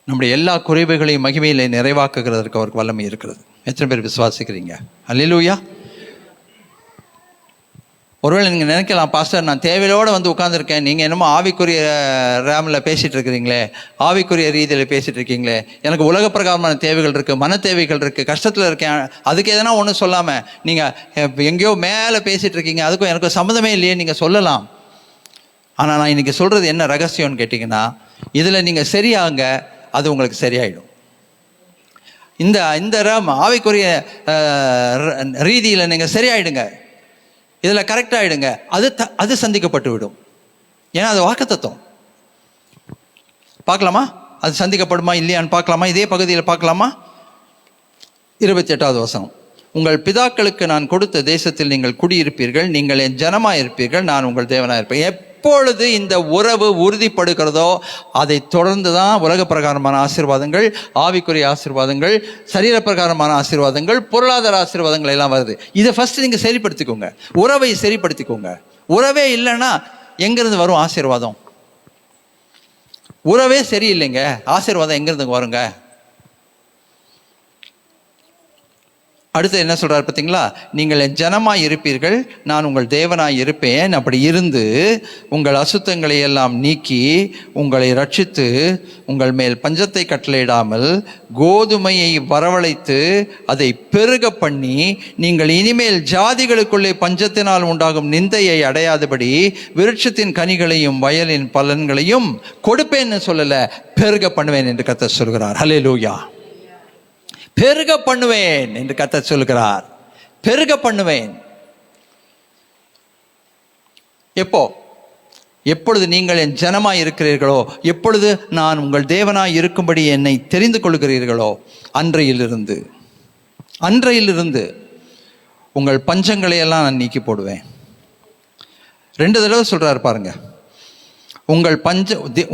நம்முடைய எல்லா குறைவுகளையும் மகிமையிலே நிறைவாக்குகிறதற்கு அவருக்கு வல்லமை இருக்கிறது. எத்தனை பேர் விசுவாசிக்கிறீங்க? அல்லேலூயா. ஒருவேளை நீங்கள் நினைக்கலாம், பாஸ்டர் நான் தேவையோடு வந்து உட்காந்துருக்கேன், நீங்கள் என்னமோ ஆவிக்குரிய ரேமில் பேசிகிட்டு இருக்கிறீங்களே, ஆவிக்குரிய ரீதியில் பேசிகிட்டு இருக்கீங்களே, எனக்கு உலக பிரகாரமான தேவைகள் இருக்குது, மன தேவைகள் இருக்குது, கஷ்டத்தில் இருக்கேன், அதுக்கு எதனா ஒன்றும் சொல்லாமல் நீங்கள் எங்கேயோ மேலே பேசிகிட்டு இருக்கீங்க, அதுக்கும் எனக்கு சம்மந்தமே இல்லையே நீங்கள் சொல்லலாம். ஆனால் நான் இன்றைக்கி சொல்கிறது என்ன ரகசியம்னு கேட்டிங்கன்னா, இதில் நீங்கள் சரியாங்க, அது உங்களுக்கு சரியாயிடும். இந்த ஆவிக்குரிய ரீதியில் நீங்கள் சரியாயிடுங்க, இதில் கரெக்டாகிடுங்க, அது சந்திக்கப்பட்டு விடும். ஏன்னா அது வாக்குத்தத்தம். பார்க்கலாமா அது சந்திக்கப்படுமா இல்லையான்னு பார்க்கலாமா? இதே பகுதியில் பார்க்கலாமா? 28வது வசனம். உங்கள் பிதாக்களுக்கு நான் கொடுத்த தேசத்தில் நீங்கள் குடியிருப்பீர்கள், நீங்கள் என் ஜனமாக இருப்பீர்கள், நான் உங்கள் தேவனாக இருப்பேன். எப்பொழுது இந்த உறவு உறுதிப்படுகிறதோ அதை தொடர்ந்து தான் உலக பிரகாரமான ஆசீர்வாதங்கள், ஆவிக்குரிய ஆசீர்வாதங்கள், சரீர பிரகாரமான ஆசீர்வாதங்கள், பொருளாதார ஆசீர்வாதங்கள் எல்லாம் வருது. இதை ஃபர்ஸ்ட் நீங்கள் சரிப்படுத்திக்கோங்க, உறவை சரிப்படுத்திக்கோங்க. உறவே இல்லைன்னா எங்கேருந்து வரும் ஆசீர்வாதம்? உறவே சரியில்லைங்க, ஆசீர்வாதம் எங்கேருந்து வருங்க? அடுத்து என்ன சொல்றாரு பார்த்தீங்களா? நீங்கள் என் ஜனமாய் இருப்பீர்கள், நான் உங்கள் தேவனாய் இருப்பேன். அப்படி இருந்து உங்கள் அசுத்தங்களை எல்லாம் நீக்கி உங்களை ரட்சித்து உங்கள் மேல் பஞ்சத்தை கட்டளையிடாமல் கோதுமையை வரவழைத்து அதை பெருக பண்ணி நீங்கள் இனிமேல் ஜாதிகளுக்குள்ளே பஞ்சத்தினால் உண்டாகும் நிந்தையை அடையாதபடி விருட்சத்தின் கனிகளையும் வயலின் பலன்களையும் கொடுப்பேன்னு சொல்லல, பெருக பண்ணுவேன் என்று கர்த்தர் சொல்கிறார். ஹல்லேலூயா. பெருக பண்ணுவேன் என்று கர்த்தர் சொல்கிறார். பெருக பண்ணுவேன். எப்பொழுது நீங்கள் என் ஜனமாய் இருக்கிறீர்களோ, எப்பொழுது நான் உங்கள் தேவனாய் இருக்கும்படி என்னை தெரிந்து கொள்கிறீர்களோ, அன்றையிலிருந்து உங்கள் பஞ்சங்களை எல்லாம் நான் நீக்கி போடுவேன். 2 தடவை சொல்றாரு பாருங்க.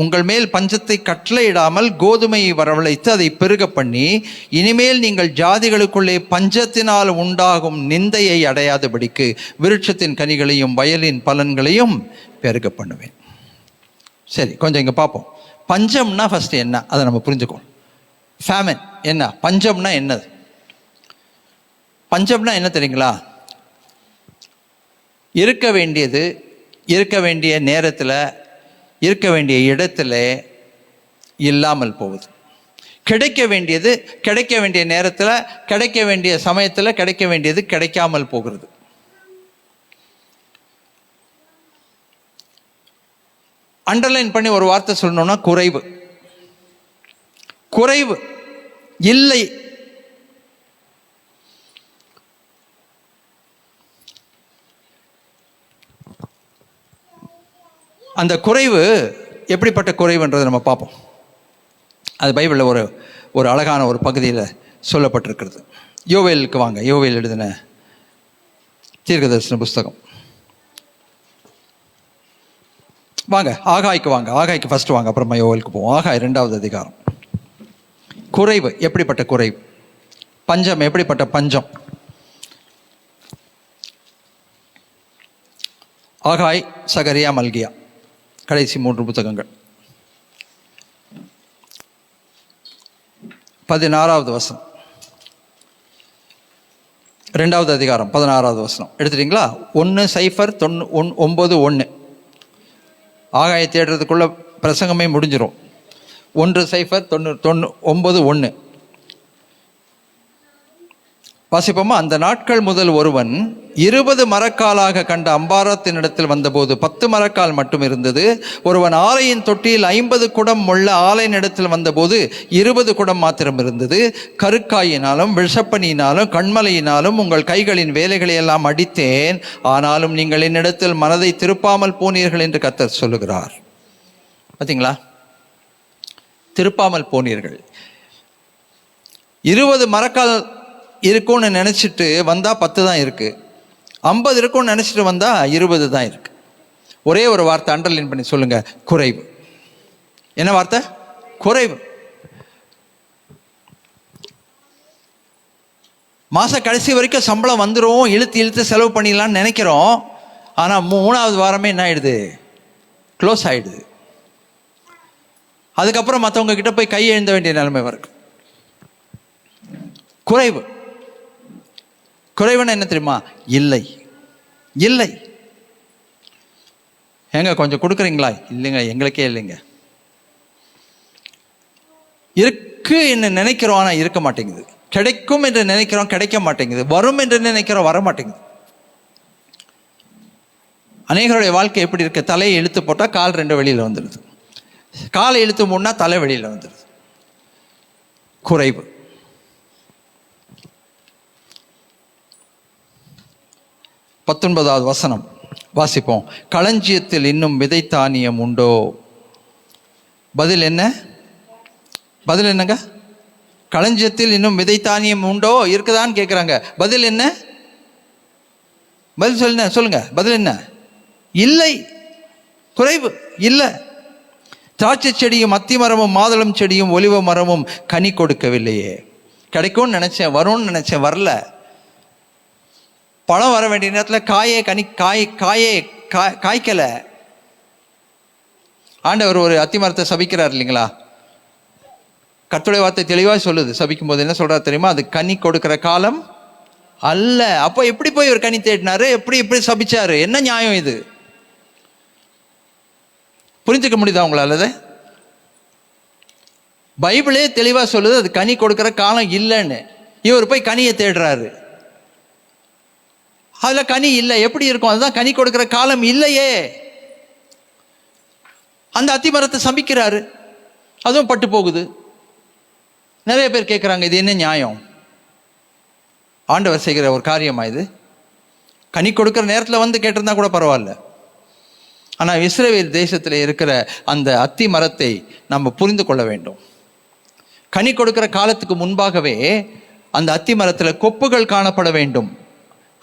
உங்கள் மேல் பஞ்சத்தை கட்டளையிடாமல் கோதுமையை வரவழைத்து அதை பெருக பண்ணி இனிமேல் நீங்கள் ஜாதிகளுக்குள்ளே பஞ்சத்தினால் உண்டாகும் நிந்தையை அடையாதபடிக்கு விருட்சத்தின் கனிகளையும் வயலின் பலன்களையும் பெருக பண்ணுவேன். சரி, கொஞ்சம் இங்கே பார்ப்போம். பஞ்சம்னா ஃபர்ஸ்ட் என்ன, அதை நம்ம புரிஞ்சுக்கணும். ஃபேமன் என்ன, பஞ்சம்னா என்னது? பஞ்சம்னா என்ன தெரியுங்களா? இருக்க வேண்டிய நேரத்தில் இருக்க வேண்டிய இடத்துல இல்லாமல் போகுது. கிடைக்க வேண்டிய நேரத்தில் கிடைக்க வேண்டிய சமயத்தில் கிடைக்க வேண்டியது கிடைக்காமல் போகிறது. அண்டர்லைன் பண்ணி ஒரு வார்த்தை சொல்லணும்னா குறைவு இல்லை. அந்த குறைவு எப்படிப்பட்ட குறைவுன்றதை நம்ம பார்ப்போம். அது பைபிளில் ஒரு அழகான ஒரு பகுதியில் சொல்லப்பட்டிருக்கிறது. யோவேலுக்கு வாங்க. யோவேல் எழுதின தீர்க்கதரிசன புஸ்தகம். வாங்க ஆகாய்க்கு வாங்க. ஆகாய்க்கு ஃபர்ஸ்ட் வாங்க, அப்புறமா யோவேலுக்கு போவோம். ஆகாய் 2வது அதிகாரம். குறைவு எப்படிப்பட்ட குறைவு, பஞ்சம் எப்படிப்பட்ட பஞ்சம். ஆகாய், சகரியா, மல்கியா, கடைசி 3 புத்தகங்கள். 16வது வசனம், 2வது அதிகாரம் 16வது வசனம் எடுத்துட்டீங்களா? 1:9:1. ஆகாயை தேடுறதுக்குள்ள பிரசங்கமே முடிஞ்சிடும். 1:9:1. வாசிப்போமா? அந்த நாட்கள் முதல் ஒருவன் 20 மரக்காலாக கண்ட அம்பாரத்தினிடத்தில் வந்தபோது 10 மரக்கால் மட்டும் இருந்தது. ஒருவன் ஆலையின் தொட்டியில் 50 குடம் உள்ள ஆலையினிடத்தில் வந்தபோது 20 குடம் மாத்திரம் இருந்தது. கருக்காயினாலும் விஷப்பனியினாலும் கண்மலையினாலும் உங்கள் கைகளின் வேலைகளை எல்லாம் அடித்தேன், ஆனாலும் நீங்கள் என்னிடத்தில் மனதை திருப்பாமல் போனீர்கள் என்று கர்த்தர் சொல்லுகிறார். பார்த்தீங்களா? திருப்பாமல் போனீர்கள். 20 மரக்கால் இருக்கும்னு நினச்சிட்டு வந்தால் 10 தான் இருக்குது. 50 இருக்கும்னு நினச்சிட்டு வந்தால் 20 தான் இருக்குது. ஒரே ஒரு வார்த்தை அண்டர்லைன் பண்ணி சொல்லுங்க, குறைவு. என்ன வார்த்தை? குறைவு. மாத கடைசி வரைக்கும் சம்பளம் வந்துடும், இழுத்து இழுத்து செலவு பண்ணிடலான்னு நினைக்கிறோம். ஆனால் 3ஆவது வாரமே என்ன ஆயிடுது? க்ளோஸ் ஆகிடுது. அதுக்கப்புறம் மற்றவங்க கிட்ட போய் கை எழுந்த வேண்டிய நிலைமை வரும். குறைவு. குறைவுன்னு என்ன தெரியுமா? இல்லை இல்லை. ஏங்க கொஞ்சம் கொடுக்குறீங்களா? இல்லைங்க, எங்களுக்கே இல்லைங்க. இருக்கு என்று நினைக்கிறோம், ஆனால் இருக்க மாட்டேங்குது. கிடைக்கும் என்று நினைக்கிறோம், கிடைக்க மாட்டேங்குது. வரும் என்று நினைக்கிறோம், வர மாட்டேங்குது. அநேகருடைய வாழ்க்கை எப்படி இருக்கு? தலையை இழுத்து போட்டால் கால் 2 வெளியில் வந்துடுது, காலை இழுத்து மூடனா தலை வெளியில் வந்துடுது. குறைவு. பத்தொன்பதாவது வசனம் வாசிப்போம். களஞ்சியத்தில் இன்னும் விதை தானியம் உண்டோ? பதில் என்ன? பதில் என்னங்க? களஞ்சியத்தில் இன்னும் விதை தானியம் உண்டோ? இருக்குதான்னு கேட்குறாங்க. பதில் என்ன? பதில் சொல்லுங்க. பதில் என்ன? இல்லை. குறைவு. இல்லை. திராட்சை செடியும் அத்தி மரமும் மாதுளம் செடியும் ஒலிவ மரமும் கனி கொடுக்கவில்லையே. கிடைக்கும்னு நினைச்சேன், வரும்னு நினைச்சேன், வரல. பழம் வர வேண்டிய நேரத்தில் காய்க்கலை. ஆண்டவர் ஒரு அத்தி மரத்தை சபிக்கிறார் இல்லைங்களா? கர்த்தருடைய வார்த்தை தெளிவாக சொல்லுது. சபிக்கும் போது என்ன சொல்றாரு தெரியுமா? அது கனி கொடுக்கிற காலம் அல்ல. அப்போ எப்படி போய் ஒரு கனி தேடினாரு? எப்படி சபிச்சாரு? என்ன நியாயம் இது? புரிஞ்சுக்க முடியுதா உங்களால? பைபிளே தெளிவாக சொல்லுது அது கனி கொடுக்கிற காலம் இல்லைன்னு. இவர் போய் கனியை தேடுறாரு, அதில் கனி இல்லை. எப்படி இருக்கும்? அதுதான் கனி கொடுக்கிற காலம் இல்லையே. அந்த அத்தி மரத்தை சபிக்கிறாரு, அதுவும் பட்டு போகுது. நிறைய பேர் கேட்குறாங்க, இது என்ன நியாயம்? ஆண்டவர் செய்கிற ஒரு காரியமா இது? கனி கொடுக்கிற நேரத்தில் வந்து கேட்டிருந்தா கூட பரவாயில்ல. ஆனால் இஸ்ரவேல் தேசத்தில் இருக்கிற அந்த அத்தி மரத்தை நம்ம புரிந்து கொள்ள வேண்டும். கனி கொடுக்கிற காலத்துக்கு முன்பாகவே அந்த அத்தி மரத்தில் கொப்புகள் காணப்பட வேண்டும்.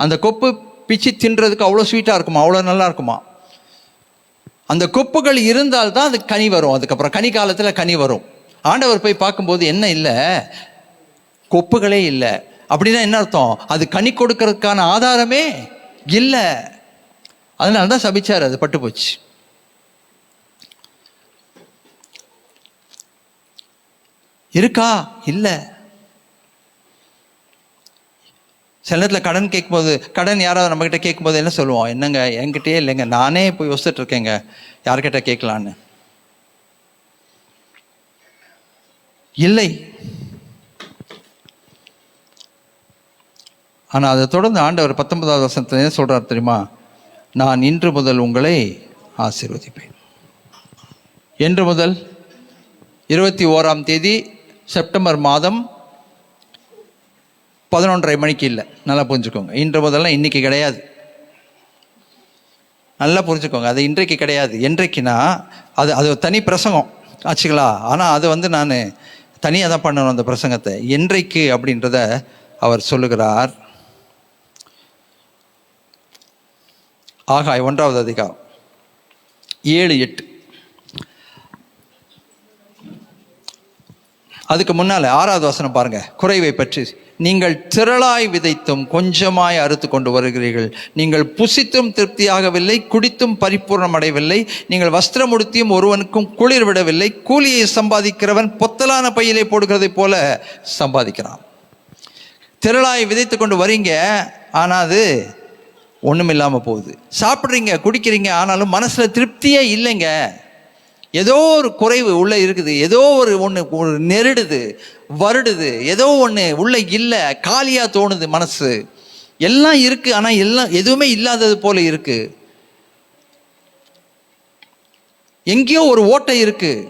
அந்த கொப்பு பிச்சு தின்றதுக்கு அவ்வளோ ஸ்வீட்டாக இருக்குமா, அவ்வளோ நல்லா இருக்குமா. அந்த கொப்புகள் இருந்தால்தான் அது கனி வரும். அதுக்கப்புறம் கனி காலத்தில் கனி வரும். ஆண்டவர் போய் பார்க்கும்போது என்ன இல்லை? கொப்புகளே இல்லை. அப்படின்னா என்ன அர்த்தம்? அது கனி கொடுக்கறதுக்கான ஆதாரமே இல்லை. அதனால தான் சபிச்சார், அது பட்டு போச்சு. இருக்கா? இல்லை. சில நேரத்தில் கடன் கேட்கும்போது, கடன் யாராவது நம்மக்கிட்ட கேட்கும்போது என்ன சொல்லுவோம்? என்னங்க என்கிட்டயே இல்லைங்க, நானே போய் யோசிச்சுட்டு இருக்கேங்க, யார்கிட்ட கேட்கலான்னு. இல்லை. ஆனால் அதை தொடர்ந்து ஆண்டவர் 19வது வசனத்தில் என்ன சொல்கிறார் தெரியுமா? நான் இன்று முதல் உங்களை ஆசீர்வதிப்பேன். என்று முதல் 21ஆம் தேதி செப்டம்பர் மாதம் 11:30 மணிக்கு இல்லை. நல்லா புரிஞ்சுக்கோங்க. இன்று முதல்லாம் இன்னைக்கு கிடையாது. நல்லா புரிஞ்சுக்கோங்க. அது இன்றைக்கு கிடையாது. என்றைக்குன்னா அது தனி பிரசங்கம் ஆச்சுங்களா? ஆனால் அது நான் தனியாக தான் பண்ணணும் அந்த பிரசங்கத்தை. என்றைக்கு அப்படின்றத அவர் சொல்லுகிறார். ஆகாய் 1வது அதிகாரம் 7-8. அதுக்கு முன்னால 6வது வசனம் பாருங்க. குறைவை பற்றி, நீங்கள் திரளாய் விதைத்தும் கொஞ்சமாய் அறுத்து கொண்டு வருகிறீர்கள். நீங்கள் புசித்தும் திருப்தியாகவில்லை, குடித்தும் பரிபூர்ணம் அடையவில்லை. நீங்கள் வஸ்திரம் உடுத்தியும் ஒருவனுக்கும் குளிர் விடவில்லை. கூலியை சம்பாதிக்கிறவன் பொத்தலான பையிலே போடுகிறதை போல சம்பாதிக்கிறான். திரளாய் விதைத்து கொண்டு வரீங்க, ஆனால் அது ஒன்றும் இல்லாமல் போகுது. சாப்பிட்றீங்க, குடிக்கிறீங்க, ஆனாலும் மனசில் திருப்தியே இல்லைங்க. ஏதோ ஒரு குறைவு உள்ளே இருக்குது, ஏதோ ஒன்று நெருடுது, வருடுது, ஏதோ ஒன்று உள்ளே இல்லை, காலியாக தோணுது மனசு. எல்லாம் இருக்குது, ஆனால் எல்லாம் எதுவுமே இல்லாதது போல இருக்குது. எங்கேயோ ஒரு ஓட்டை இருக்குது,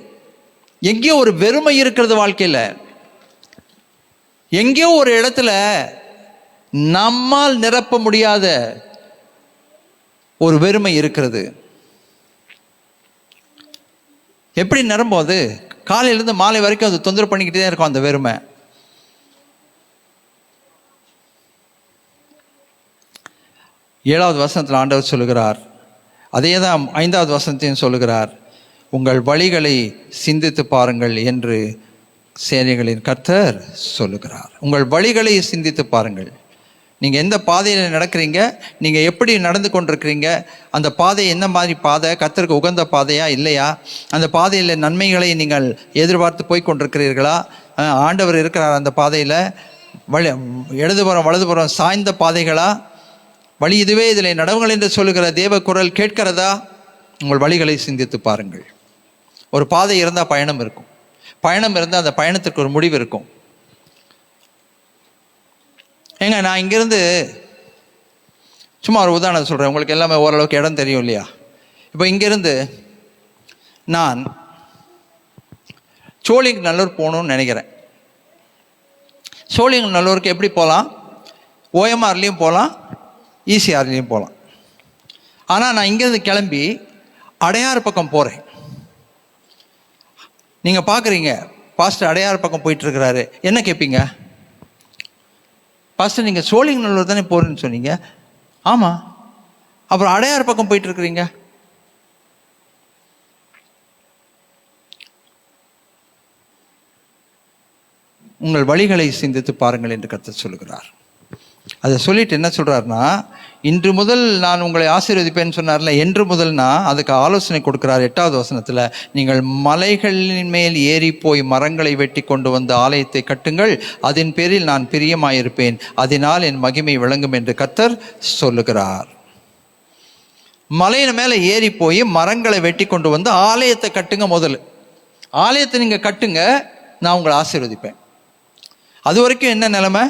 எங்கேயோ ஒரு வெறுமை இருக்கிறது வாழ்க்கையில். எங்கேயோ ஒரு இடத்துல நம்மால் நிரப்ப முடியாத ஒரு வெறுமை இருக்கிறது. எப்படி நிரம்பும் அது? காலையிலேருந்து மாலை வரைக்கும் அது தொந்தரவு பண்ணிக்கிட்டே தான் இருக்கும் அந்த வெறுமை. ஏழாவது வசனத்தில் ஆண்டவர் சொல்லுகிறார், அதே தான் 5வது வசனத்தையும் சொல்லுகிறார், உங்கள் வழிகளை சிந்தித்து பாருங்கள் என்று சேனைகளின் கர்த்தர் சொல்லுகிறார். உங்கள் வழிகளை சிந்தித்து பாருங்கள். நீங்கள் எந்த பாதையில் நடக்கிறீங்க, நீங்கள் எப்படி நடந்து கொண்டிருக்கிறீங்க, அந்த பாதை என்ன மாதிரி பாதை, கர்த்தருக்கு உகந்த பாதையா இல்லையா, அந்த பாதையில் நன்மைகளை நீங்கள் எதிர்பார்த்து போய் கொண்டிருக்கிறீர்களா, ஆண்டவர் இருக்கிறார் அந்த பாதையில், இடதுபுறம் வலதுபுறம் சாய்ந்த பாதைகளா, வழி இதுவே இதில் நடவுங்கள் என்று சொல்லுகிற தேவ குரல் கேட்கிறதா? உங்கள் வழிகளை சிந்தித்து பாருங்கள். ஒரு பாதை இருந்தால் பயணம் இருக்கும், பயணம் இருந்தால் அந்த பயணத்திற்கு ஒரு முடிவு இருக்கும். ஏங்க, நான் இங்கேருந்து சும்மா ஒரு உதாரணம் சொல்கிறேன், உங்களுக்கு எல்லாமே ஓரளவுக்கு இடம் தெரியும் இல்லையா? இப்போ இங்கேருந்து நான் சோழிங்கநல்லூர் போகணுன்னு நினைக்கிறேன். சோழிங்கநல்லூருக்கு எப்படி போகலாம்? ஓஎம்ஆர்லேயும் போகலாம், ஈசிஆர்லேயும் போகலாம். ஆனால் நான் இங்கேருந்து கிளம்பி அடையாறு பக்கம் போகிறேன். நீங்கள் பார்க்குறீங்க, பாஸ்டர் அடையாறு பக்கம் போயிட்டுருக்கிறாரு, என்ன கேட்பீங்க? பாஸ்டர் நீங்கள் சோழிங்கநல்லூர் தானே போகிறேன்னு சொன்னீங்க. ஆமாம், அப்புறம் அடையாறு பக்கம் போயிட்டுருக்குறீங்க. உங்கள் வழிகளை சிந்தித்து பாருங்கள் என்று கர்த்தர் சொல்லுகிறார். அதை சொல்லிட்டு என்ன சொல்கிறாருன்னா, இன்று முதல் நான் உங்களை ஆசீர்வதிப்பேன்னு சொன்னார்ல, என்று முதல்னா அதுக்கு ஆலோசனை கொடுக்குறார். 8வது வசனத்தில், நீங்கள் மலைகளின் மேல் ஏறி போய் மரங்களை வெட்டி கொண்டு வந்து ஆலயத்தை கட்டுங்கள், அதன் பேரில் நான் பிரியமாயிருப்பேன், அதனால் என் மகிமை விளங்கும் என்று கர்த்தர் சொல்லுகிறார். மலையின் மேலே ஏறி போய் மரங்களை வெட்டி கொண்டு வந்து ஆலயத்தை கட்டுங்க. முதல்ல ஆலயத்தை நீங்கள் கட்டுங்க, நான் உங்களை ஆசீர்வதிப்பேன். அது வரைக்கும் என்ன நிலைமை?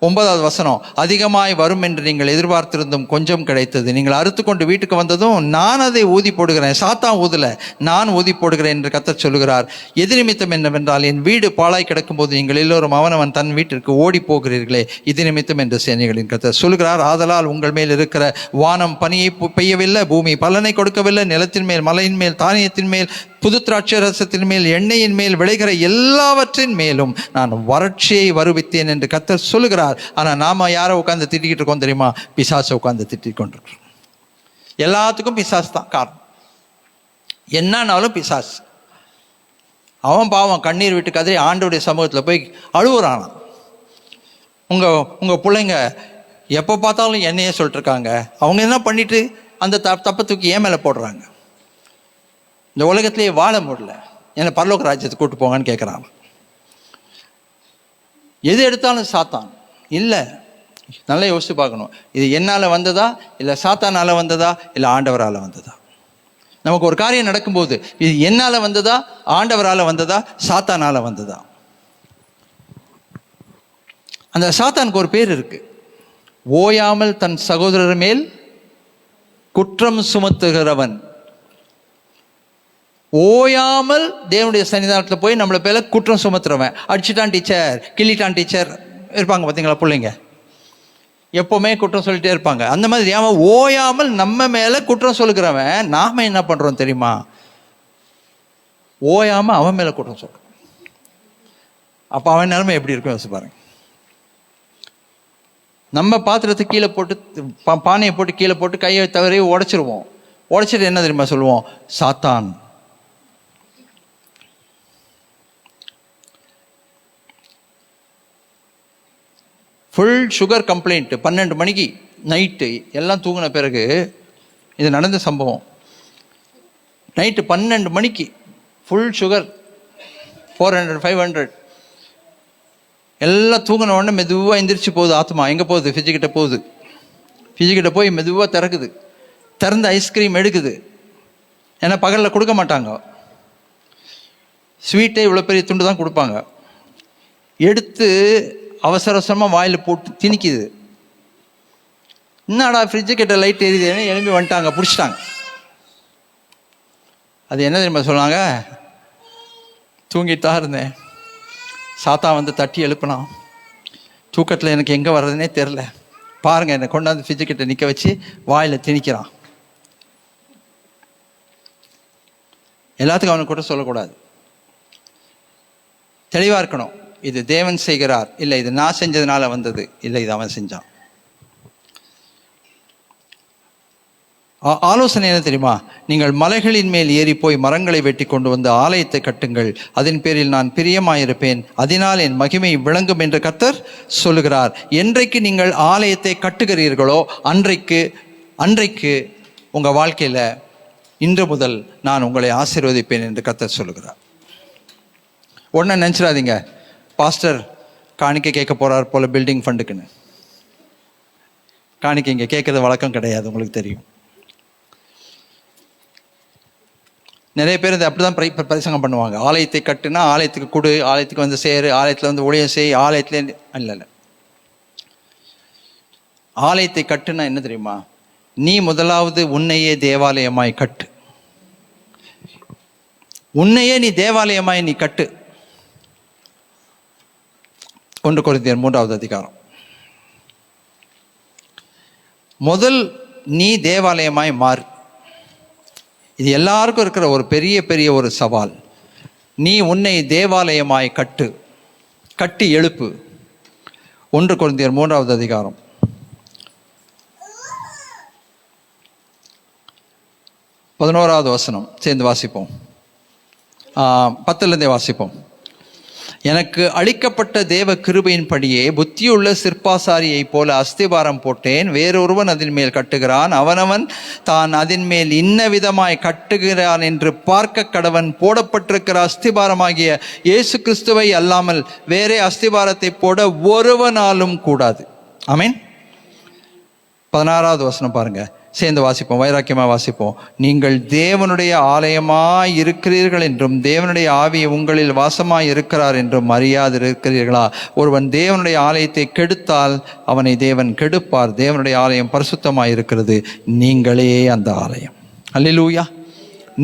9வது வசனம், அதிகமாய் வரும் என்று நீங்கள் எதிர்பார்த்திருந்தும் கொஞ்சம் கிடைத்தது, நீங்கள் அறுத்து கொண்டு வீட்டுக்கு வந்ததும் நான் அதை ஊதி போடுகிறேன். சாத்தான் ஊதல, நான் ஊதி போடுகிறேன் என்று கர்த்தர் சொல்லுகிறார். எது நிமித்தம் என்னவென்றால், என் வீடு பாழாய் கிடக்கும்போது நீங்கள் எல்லோரும் அவனவன் தன் வீட்டிற்கு ஓடி போகிறீர்களே, இது நிமித்தம் என்று சேனைகளின் கர்த்தர் சொல்லுகிறார். ஆதலால் உங்கள் மேல் இருக்கிற வானம் பனியை பெய்யவில்லை, பூமி பலனை கொடுக்கவில்லை, நிலத்தின் மேல் மலையின் மேல் தானியத்தின் மேல் புது திராட்சை ரசத்தின் மேல் எண்ணெயின் மேல் விளைகிற எல்லாவற்றின் மேலும் நான் வறட்சியை வருவித்தேன் என்று கர்த்தர் சொல்லுகிறார். ஆனால் நாம யாரை உட்காந்து திட்டிக்கிட்டு இருக்கோம் தெரியுமா? பிசாசை உட்காந்து திட்டிக் கொண்டிருக்கிறோம். எல்லாத்துக்கும் பிசாஸ் தான் காரணம். என்னன்னாலும் பிசாஸ். அவன் பாவம் கண்ணீர் விட்டு கதறி ஆண்டவருடைய சமூகத்தில் போய் அழுவுறானா. உங்கள் பிள்ளைங்க எப்போ பார்த்தாலும் என்னையே சொல்லிட்டு இருக்காங்க. அவங்க என்ன பண்ணிட்டு அந்த தப்பை தூக்கி ஏன் மேலே போடுறாங்க. இந்த உலகத்திலேயே வாழ முடியல, என்னை பரலோக ராஜ்யத்துக்கு கூட்டு போங்கன்னு கேட்குறாங்க. எது எடுத்தாலும் சாத்தான். இல்லை, நல்லா யோசித்து பார்க்கணும். இது என்னால் வந்ததா, இல்லை சாத்தானால் வந்ததா, இல்லை ஆண்டவரால் வந்ததா? நமக்கு ஒரு காரியம் நடக்கும்போது இது என்னால் வந்ததா, ஆண்டவரால் வந்ததா, சாத்தானால் வந்ததா? அந்த சாத்தானுக்கு ஒரு பேர் இருக்கு, ஓயாமல் தன் சகோதரர் மேல் குற்றம் சுமத்துகிறவன். ஓயாமல் தேவனுடைய சன்னிதானத்தில் போய் நம்மளை பேர குற்றம் சுமத்துறவன். அடிச்சுட்டான் டீச்சர், கிள்ளிட்டான் டீச்சர் இருப்பாங்க பார்த்தீங்களா பிள்ளைங்க, எப்போவுமே குற்றம் சொல்லிட்டே இருப்பாங்க. அந்த மாதிரி அவன் ஓயாமல் நம்ம மேலே குற்றம் சொல்லுகிறவன். நாம் என்ன பண்ணுறோம் தெரியுமா? ஓயாமல் அவன் மேலே குற்றம் சொல்கிறோம். அப்போ அவன் நிலைமை எப்படி இருக்கும் யோசிச்சு பாருங்க. நம்ம பாத்திரத்தை கீழே போட்டு பானையை போட்டு கீழே போட்டு கையை தவறி உடைச்சிருவோம். உடைச்சிட்டு என்ன தெரியுமா சொல்லுவோம்? சாத்தான். ஃபுல் சுகர் கம்ப்ளைண்ட் 12 மணிக்கு நைட்டு எல்லாம் தூங்கின பிறகு இது நடந்த சம்பவம். நைட்டு 12 மணிக்கு ஃபுல் சுகர் 400 500 எல்லாம் தூங்கின உடனே மெதுவாக எந்திரிச்சு போகுது. ஆத்மா எங்கே போகுது? ஃப்ரிட்ஜுக்கிட்ட போகுது. ஃப்ரிட்ஜுக்கிட்ட போய் மெதுவாக திறக்குது. திறந்து ஐஸ்கிரீம் எடுக்குது. ஏன்னா பகலில் கொடுக்க மாட்டாங்க. ஸ்வீட்டே இவ்வளோ பெரிய துண்டு தான் கொடுப்பாங்க. எடுத்து அவசர அவசரமாக வாயில் போட்டு திணிக்குது. என்னடா ஃப்ரிட்ஜு கிட்ட லைட் எரியுதுன்னு எழும்பி வந்துட்டாங்க, பிடிச்சிட்டாங்க. அது என்ன தெரியுமா சொன்னாங்க? தூங்கிட்டு தான் இருந்தேன், சாத்தா வந்து தட்டி எழுப்பினான். தூக்கத்தில் எனக்கு எங்கே வர்றதுனே தெரில. பாருங்கள், என்னை கொண்டாந்து ஃப்ரிட்ஜு கிட்ட நிற்க வச்சு வாயில் திணிக்கிறான். எல்லாத்துக்கும் அவனை கூட சொல்லக்கூடாது, தெளிவாக இருக்கணும். இது தேவன் செய்கிறார், இல்லை இது நான் செஞ்சதுனால வந்தது, இல்லை இது அவன் செஞ்சான். ஆலோசனை என்ன தெரியுமா? நீங்கள் மலைகளின் மேல் ஏறி போய் மரங்களை வெட்டி கொண்டு வந்து ஆலயத்தை கட்டுங்கள், அதன் பேரில் நான் பிரியமாயிருப்பேன், அதனால் என் மகிமை விளங்கும் என்று கர்த்தர் சொல்லுகிறார். என்றைக்கு நீங்கள் ஆலயத்தை கட்டுகிறீர்களோ அன்றைக்கு உங்கள் வாழ்க்கையில் இன்று முதல் நான் உங்களை ஆசீர்வதிப்பேன் என்று கர்த்தர் சொல்லுகிறார். உடனே நினச்சிடாதீங்க, பாஸ்டர் காணிக்கை கேட்க போகிறார் போல பில்டிங் ஃபண்டுக்குன்னு. காணிக்கை இங்கே கேட்குறது வழக்கம் கிடையாது, உங்களுக்கு தெரியும். நிறைய பேர் இந்த அப்படி தான் பிரசங்கம் பண்ணுவாங்க. ஆலயத்தை கட்டுனா ஆலயத்துக்கு கொடு, ஆலயத்துக்கு வந்து சேரு, ஆலயத்தில் வந்து ஊழியம் செய், ஆலயத்துல இல்லை. ஆலயத்தை கட்டுனா என்ன தெரியுமா? நீ முதலாவது உன்னையே தேவாலயமாய் கட்டு. உன்னையே நீ தேவாலயமாய் நீ கட்டு. 1 கொரிந்தியர் 3வது அதிகாரம். முதல் நீ தேவாலயமாய் மாறு. இது எல்லாருக்கும் இருக்கிற ஒரு பெரிய ஒரு சவால். நீ உன்னை தேவாலயமாய் கட்டி எழுப்பு. 1 கொரிந்தியர் 3வது அதிகாரம் 11வது வசனம் சேர்ந்து வாசிப்போம். 10லேருந்தே வாசிப்போம். எனக்கு அளிக்கப்பட்ட தேவ கிருபையின்படியே புத்தியுள்ள சிற்பாசாரியைப் போல அஸ்திபாரம் போட்டேன், வேறொருவன் அதன் மேல் கட்டுகிறான், அவனவன் தான் அதன் மேல் இன்ன விதமாய் கட்டுகிறான் என்று பார்க்க கடவன். போடப்பட்டிருக்கிற அஸ்திபாரமாகிய இயேசு கிறிஸ்துவை அல்லாமல் வேறே அஸ்திபாரத்தை போட ஒருவனாலும் கூடாது. ஆமென். 16வது வசனம் பாருங்க, சேர்ந்து வாசிப்போம், வைராக்கியமாக வாசிப்போம். நீங்கள் தேவனுடைய ஆலயமாய் இருக்கிறீர்கள் என்றும் தேவனுடைய ஆவி உங்களில் வாசமாய் இருக்கிறார் என்றும் அறியாது இருக்கிறீர்களா? ஒருவன் தேவனுடைய ஆலயத்தை கெடுத்தால் அவனை தேவன் கெடுப்பார். தேவனுடைய ஆலயம் பரிசுத்தமாய் இருக்கிறது, நீங்களே அந்த ஆலயம். அல்லேலூயா.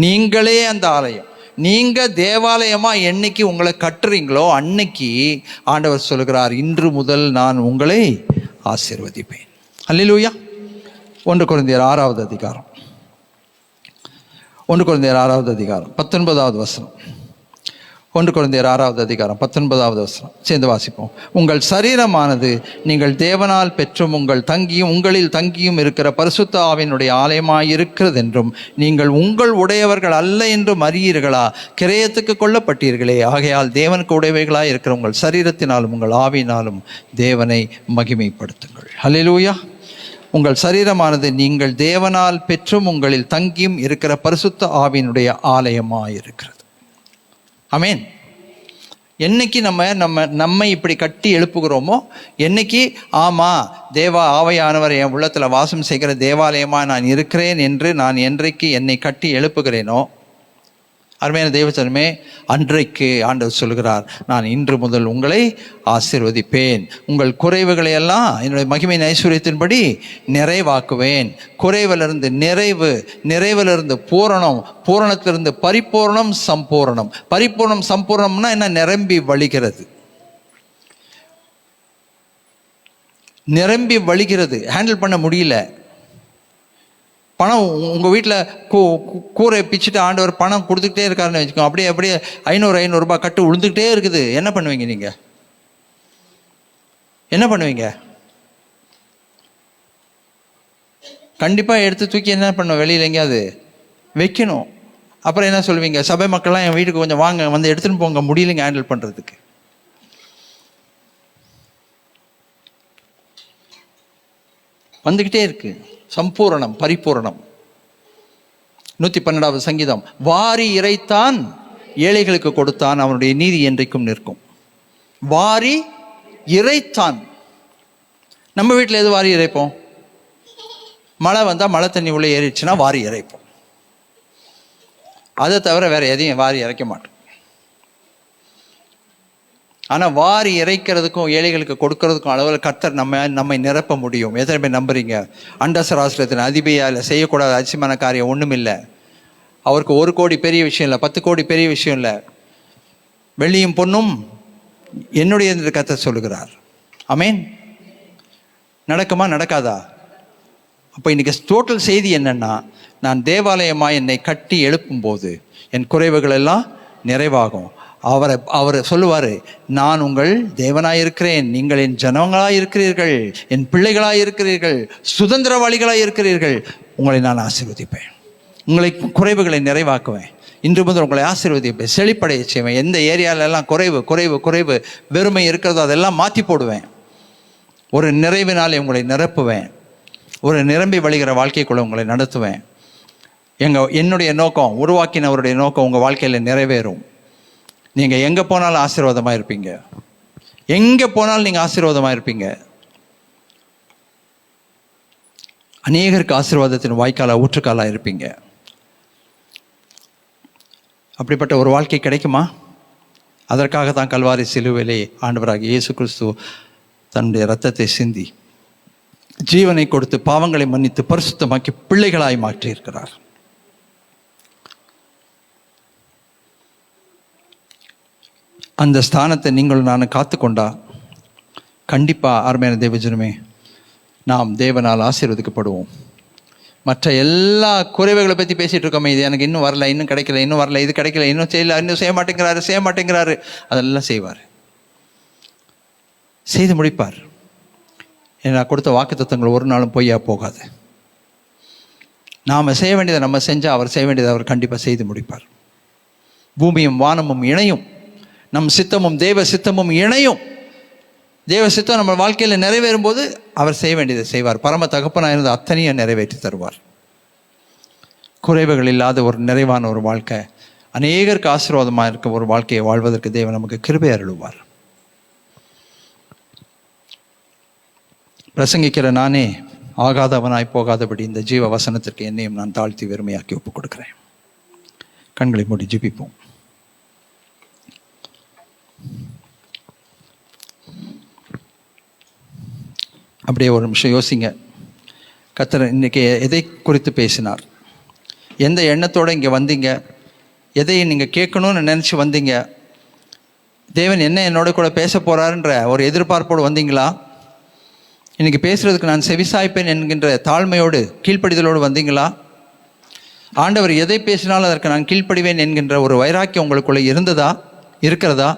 நீங்களே அந்த ஆலயம். நீங்க தேவாலயமா என்னைக்கு உங்களை கட்டுறீங்களோ அன்னைக்கு ஆண்டவர் சொல்கிறார், இன்று முதல் நான் உங்களை ஆசீர்வதிப்பேன். அல்லேலூயா. 1 கொரிந்தியர் 6வது அதிகாரம் 19வது வசனம். 1 கொரிந்தியர் 6வது அதிகாரம் 19வது வசனம் சேர்ந்து வாசிப்போம். உங்கள் சரீரமானது நீங்கள் தேவனால் பெற்றும் உங்களில் தங்கியும் இருக்கிற பரிசுத்த ஆவியினுடைய ஆலயமாய் இருக்கிறது என்றும் நீங்கள் உங்கள் உடையவர்கள் அல்ல என்றும் அறியீர்களா? கிரயத்துக்கு கொள்ளப்பட்டீர்களே, ஆகையால் தேவனுக்கு உடையவைகளாய் இருக்கிற உங்கள் சரீரத்தினாலும் உங்கள் ஆவியினாலும் தேவனை மகிமைப்படுத்துங்கள். அல்லேலூயா. உங்கள் சரீரமானது நீங்கள் தேவனால் பெற்றும் உங்களில் தங்கியும் இருக்கிற பரிசுத்த ஆவியினுடைய ஆலயமாயிருக்கிறது. ஆமென். என்னைக்கு நம்மை இப்படி கட்டி எழுப்புகிறோமோ, என்னைக்கு தேவா ஆவியானவர் என் உள்ளத்தில் வாசம் செய்கிற தேவாலயமாக நான் இருக்கிறேன் என்று நான் என்றைக்கு என்னை கட்டி எழுப்புகிறேனோ, அருமையான தேவச்சனமே, அன்றைக்கு ஆண்டவர் சொல்கிறார், நான் இன்று முதல் உங்களை ஆசீர்வதிப்பேன். உங்கள் குறைவுகளை எல்லாம் என்னுடைய மகிமையின் ஐஸ்வர்யத்தின்படி நிறைவாக்குவேன். குறைவிலிருந்து நிறைவு, நிறைவிலிருந்து பூரணம், பூரணத்திலிருந்து பரிபூர்ணம், சம்பூரணம். பரிபூர்ணம் சம்பூர்ணம்னா என்ன? நிரம்பி வழிகிறது. நிரம்பி வழிகிறது, ஹேண்டில் பண்ண முடியல. பணம் உங்கள் வீட்டில் கூரை பிச்சுட்டு ஆண்டவர் பணம் கொடுத்துக்கிட்டே இருக்காருன்னு வச்சுக்கோங்க. அப்படியே 500 ரூபாய் கட்டு விழுந்துக்கிட்டே இருக்குது. என்ன பண்ணுவீங்க நீங்கள்? என்ன பண்ணுவீங்க? கண்டிப்பாக எடுத்து தூக்கி என்ன பண்ணுவோம்? வெளியில் எங்கேயாவது வைக்கணும். அப்புறம் என்ன சொல்லுவீங்க? சபை மக்கள்லாம் என் வீட்டுக்கு கொஞ்சம் வாங்க, வந்து எடுத்துன்னு போங்க, முடியலைங்க ஹேண்டில் பண்ணுறதுக்கு. வந்துக்கிட்டே இருக்கு. சம்பூரணம், பரிபூரணம். 112வது சங்கீதம். வாரி இறைத்தான், ஏழைகளுக்கு கொடுத்தான், அவனுடைய நீதி என்றைக்கும் நிற்கும். வாரி இறைத்தான். நம்ம வீட்டில் எது வாரி இறைப்போம்? மழை வந்தால் மழை தண்ணி உள்ளே ஏறிடுச்சுன்னா வாரி இறைப்போம். அதை தவிர வேற எதையும் வாரி இறைக்க மாட்டோம். ஆனால் வாரி இறைக்கிறதுக்கும் ஏழைகளுக்கு கொடுக்கறதுக்கும் அளவில் கர்த்தர் நம்மை நிரப்ப முடியும். எத்தனை பேர் நம்புறீங்க? அண்டசராசிரத்தின் அதிபதியால் செய்யக்கூடாத அதிசயமான காரியம் ஒன்றும் இல்லை. அவருக்கு 1 கோடி பெரிய விஷயம் இல்லை, 10 கோடி பெரிய விஷயம் இல்லை. வெள்ளியும் பொன்னும் என்னுடைய என்று கர்த்தர் சொல்லுகிறார். ஆமென். நடக்குமா நடக்காதா? அப்போ இன்னைக்கு டோட்டல் செய்தி என்னன்னா, நான் தேவாலயமாக என்னை கட்டி எழுப்பும்போது என் குறைவுகள் எல்லாம் நிறைவாகும். அவர் சொல்லுவார், நான் உங்கள் தேவனாயிருக்கிறேன், நீங்கள் என் ஜனங்களாயிருக்கிறீர்கள், என் பிள்ளைகளாயிருக்கிறீர்கள், சுதந்திரவாளிகளாக இருக்கிறீர்கள், உங்களை நான் ஆசீர்வதிப்பேன், உங்களை குறைவுகளை நிறைவாக்குவேன், இன்று முதல் உங்களை ஆசீர்வதிப்பேன், செழிப்படைய செய்வேன், எந்த ஏரியாலெல்லாம் குறைவு குறைவு குறைவு வெறுமை இருக்கிறதோ அதெல்லாம் மாற்றி போடுவேன், ஒரு நிறைவினாலே உங்களை நிரப்புவேன், ஒரு நிரம்பி வழிகிற வாழ்க்கைக்குள்ள உங்களை நடத்துவேன். என்னுடைய நோக்கம், உருவாக்கினவருடைய நோக்கம் உங்கள் வாழ்க்கையில் நிறைவேறும். நீங்கள் எங்கே போனாலும் ஆசீர்வாதமாக இருப்பீங்க, எங்கே போனாலும் நீங்கள் ஆசீர்வாதமாக இருப்பீங்க. அநேகருக்கு ஆசீர்வாதத்தின் வாய்க்காலாக ஊற்றுக்காலாக இருப்பீங்க. அப்படிப்பட்ட ஒரு வாழ்க்கை கிடைக்குமா? அதற்காக தான் கல்வாரி சிலுவையிலே ஆண்டவராகிய இயேசு கிறிஸ்து தன்னுடைய இரத்தத்தை சிந்தி ஜீவனை கொடுத்து பாவங்களை மன்னித்து பரிசுத்தமாக்கி பிள்ளைகளாய் மாற்றியிருக்கிறார். அந்த ஸ்தானத்தை நீங்களும் நான் காத்துக்கொண்டா கண்டிப்பாக அருமையான தேவஜனமே நாம் தேவனால் ஆசீர்வதிக்கப்படுவோம். மற்ற எல்லா குறைவுகளை பற்றி பேசிகிட்டு இருக்கோமே, இது எனக்கு இன்னும் வரல, இன்னும் கிடைக்கல, இன்னும் வரல, இது கிடைக்கல, இன்னும் செய்யல, இன்னும் செய்ய மாட்டேங்கிறாரு, அதெல்லாம் செய்வார், செய்து முடிப்பார். ஏன்னா கொடுத்த வாக்குத்தத்தங்கள் ஒரு நாளும் பொய்யா போகாது. நாம் செய்ய வேண்டியதை நம்ம செஞ்சால் அவர் செய்ய வேண்டியதை அவர் கண்டிப்பாக செய்து முடிப்பார். பூமியும் வானமும் இணையும், நம் சித்தமும் தேவ சித்தமும் இணையும். தேவ சித்தம் நம்ம வாழ்க்கையில் நிறைவேறும் போது அவர் செய்ய வேண்டியதை செய்வார். பரம தகப்பனாக இருந்த அத்தனையும் நிறைவேற்றி தருவார். குறைவுகள் இல்லாத ஒரு நிறைவான ஒரு வாழ்க்கை, அநேகருக்கு ஆசீர்வாதமாக இருக்க ஒரு வாழ்க்கையை வாழ்வதற்கு தேவன் நமக்கு கிருபை அருளுவார். பிரசங்கிக்கிற நானே ஆகாதவனாய் போகாதபடி இந்த ஜீவ வசனத்திற்கு என்னையும் நான் தாழ்த்தி வெறுமையாக்கி ஒப்புக் கொடுக்கிறேன். கண்களை மூடி ஜெபிப்போம். அப்படியே ஒரு நிமிஷம் யோசிங்க. கர்த்தர் இன்னைக்கு எதை குறித்து பேசினார்? எந்த எண்ணத்தோடு இங்கே வந்தீங்க? எதை நீங்கள் கேட்கணும்னு நினச்சி வந்தீங்க? தேவன் என்ன என்னோட கூட பேச போகிறாருன்ற ஒரு எதிர்பார்ப்போடு வந்தீங்களா? இன்றைக்கி பேசுகிறதுக்கு நான் செவிசாய்ப்பேன் என்கின்ற தாழ்மையோடு கீழ்ப்படிதலோடு வந்தீங்களா? ஆண்டவர் எதை பேசினாலும் அதற்கு நான் கீழ்ப்படிவேன் என்கின்ற ஒரு வைராக்கியம் உங்களுக்குள்ளே இருக்கிறதா?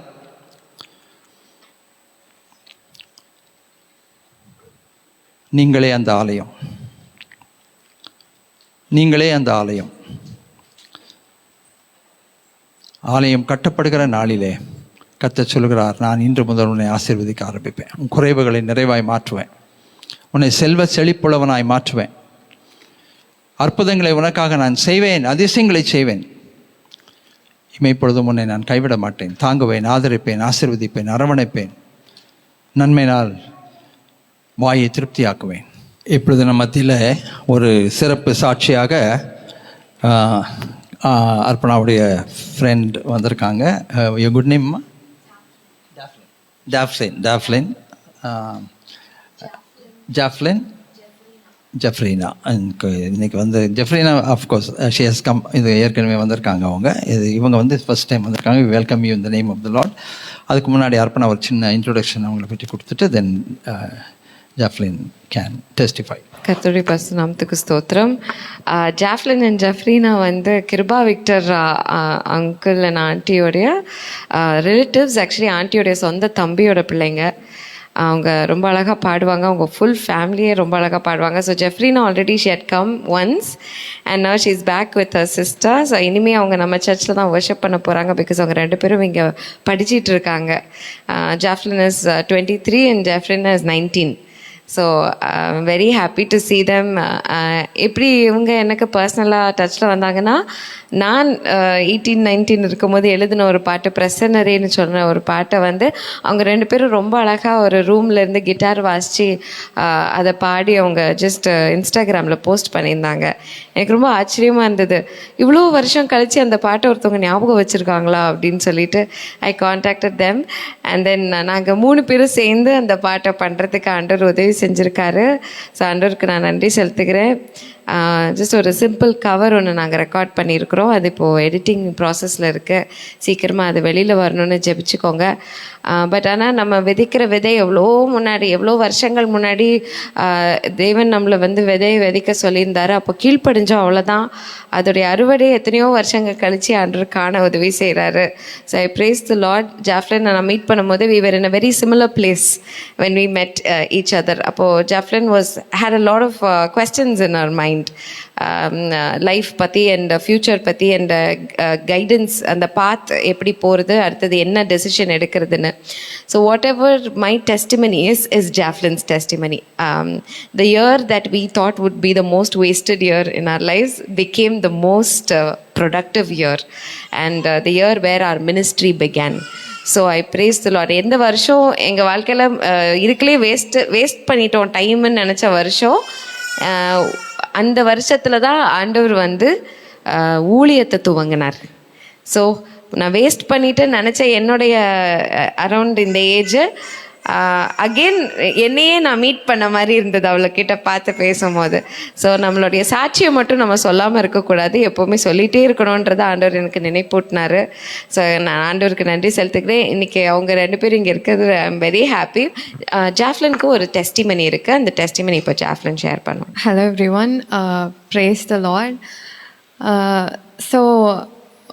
நீங்களே அந்த ஆலயம், நீங்களே அந்த ஆலயம். ஆலயம் கட்டப்படுகிற நாளிலே கர்த்தர் சொல்கிறார், நான் இன்று முதல் உன்னை ஆசீர்வதிக்க ஆரம்பிப்பேன், உன் குறைவுகளை நிறைவாய் மாற்றுவேன், உன்னை செல்வ செழிப்புள்ளவனாய் மாற்றுவேன், அற்புதங்களை உனக்காக நான் செய்வேன், அதிசயங்களை செய்வேன், இமைப்பொழுதும் உன்னை நான் கைவிட மாட்டேன், தாங்குவேன், ஆதரிப்பேன், ஆசீர்வதிப்பேன், அரவணைப்பேன், நன்மையினால் வாயை திருப்தியாக்குவேன். இப்பொழுது நம்ம மத்தியில் ஒரு சிறப்பு சாட்சியாக அர்ப்பணாவுடைய ஃப்ரெண்ட் வந்திருக்காங்க. Good name? Jaflin Jeffrina. இன்னைக்கு வந்து Jeffrina of course she has come. இது ஏற்கனவே வந்திருக்காங்க அவங்க. இவங்க வந்து ஃபர்ஸ்ட் டைம் வந்திருக்காங்க. Welcome you in the name of the Lord. அதுக்கு முன்னாடி அர்ப்பணா ஒரு சின்ன இன்ட்ரோடக்ஷன் அவங்கள பற்றி கொடுத்துட்டு தென் ஜாஃப்லின் கேன் டெஸ்டிஃபை. கர்த்தருடைய பரிசுத்த நாமத்துக்கு ஸ்தோத்திரம். ஜாஃப்லின் அண்ட் ஜெஃப்ரீனா வந்து கிருபா விக்டர் அங்கிள் அண்ட் ஆண்டியோடைய ரிலேட்டிவ்ஸ். ஆக்சுவலி ஆண்டியோடைய சொந்த தம்பியோட பிள்ளைங்க. அவங்க ரொம்ப அழகாக பாடுவாங்க. அவங்க ஃபுல் ஃபேமிலியே ரொம்ப அழகாக பாடுவாங்க. So Jeffrina already she had come once and now she is back with her sister. So இனிமேல் அவங்க நம்ம சர்ச்சில் தான் வர்ஷிப் பண்ண போகிறாங்க. பிகாஸ் அவங்க 2 பேரும் இங்கே படிச்சிட்டு இருக்காங்க. Jaflin is 23 and Jeffrina is 19. So very happy to see them. எப்படி இவங்க எனக்கு பர்சனலாக டச்சில் வந்தாங்கன்னா, நான் 18-19 இருக்கும்போது எழுதின ஒரு பாட்டு பிரசன்னரேன்னு சொன்ன ஒரு பாட்டை வந்து அவங்க 2 பேரும் ரொம்ப அழகாக ஒரு ரூமில் இருந்து கிட்டார் வாசித்து அதை பாடி அவங்க ஜஸ்ட் இன்ஸ்டாகிராமில் போஸ்ட் பண்ணியிருந்தாங்க. எனக்கு ரொம்ப ஆச்சரியமாக இருந்தது. இவ்வளோ வருஷம் கழித்து அந்த பாட்டை ஒருத்தவங்க ஞாபகம் வச்சுருக்காங்களா அப்படின்னு சொல்லிட்டு ஐ கான்டாக்டட் தெம். அண்ட் தென் நாங்கள் 3 பேரும் சேர்ந்து அந்த பாட்டை பண்ணுறதுக்கு ஆண்டவர் உதவி செஞ்சுருக்காரு. ஸோ ஆண்டவருக்கு நான் நன்றி செலுத்துகிறேன். ஜஸ்ட் ஒரு சிம்பிள் கவர் ஒன்று நாங்கள் ரெக்கார்ட் பண்ணியிருக்கிறோம். அது இப்போது எடிட்டிங் ப்ராசஸில் இருக்குது. சீக்கிரமாக அது வெளியில் வரணும்னு ஜெபிச்சுக்கோங்க. பட் ஆனால் நம்ம விதைக்கிற விதை எவ்வளோ வருஷங்கள் முன்னாடி தேவன் நம்மளை வந்து விதையை விதைக்க சொல்லியிருந்தாரு. அப்போ கீழ்ப்படிஞ்சோம், அவ்வளோதான். அதோடைய அறுவடை எத்தனையோ வருஷங்கள் கழித்து ஆண்டவர் காண உதவி செய்கிறாரு. So I praise the Lord. ஜாஃப்லின் நான் மீட் பண்ணும்போது we were in a very similar place when we met each other. அப்போது Jaflin had a lot of questions in her mind. Life பற்றி அண்ட் ஃப்யூச்சர் பற்றி அண்ட் கைடன்ஸ், அந்த path எப்படி போகிறது, அடுத்தது என்ன டெசிஷன் எடுக்கிறதுன்னு. So whatever my testimony is Jaflin's testimony. The year that we thought would be the most wasted year in our lives became the most productive year and the year where our ministry began. So I praise the Lord. எந்த வருஷம் எங்கள் வாழ்க்கையில் இருக்கலே waste பண்ணிட்டோம் டைம்னு நினச்ச வருஷம், அந்த வருஷத்தில் தான் ஆண்டவர் வந்து ஊழியத்தை துவங்கினார். ஸோ நான் வேஸ்ட் பண்ணிட்டு நினச்ச என்னுடைய அரவுண்ட் இந்த ஏஜ் அகெயின் என்னையே நான் மீட் பண்ண மாதிரி இருந்தது அவளக்கிட்ட பார்த்து பேசும்போது. ஸோ நம்மளுடைய சாட்சியை மட்டும் நம்ம சொல்லாமல் இருக்கக்கூடாது, எப்போவுமே சொல்லிகிட்டே இருக்கணுன்றதை ஆண்டவர் எனக்கு நினைப்பூட்டினார். ஸோ நான் ஆண்டவருக்கு நன்றி செலுத்துக்கிறேன். இன்றைக்கி அவங்க 2 பேரும் இங்கே இருக்கிறது ஐ எம் வெரி ஹாப்பி. ஜாஃப்லினுக்கு ஒரு டெஸ்டிமனி இருக்குது, அந்த டெஸ்டிமனி இப்போ ஜாஃப்லின் ஷேர் பண்ணுவோம். Hello everyone, praise the Lord. So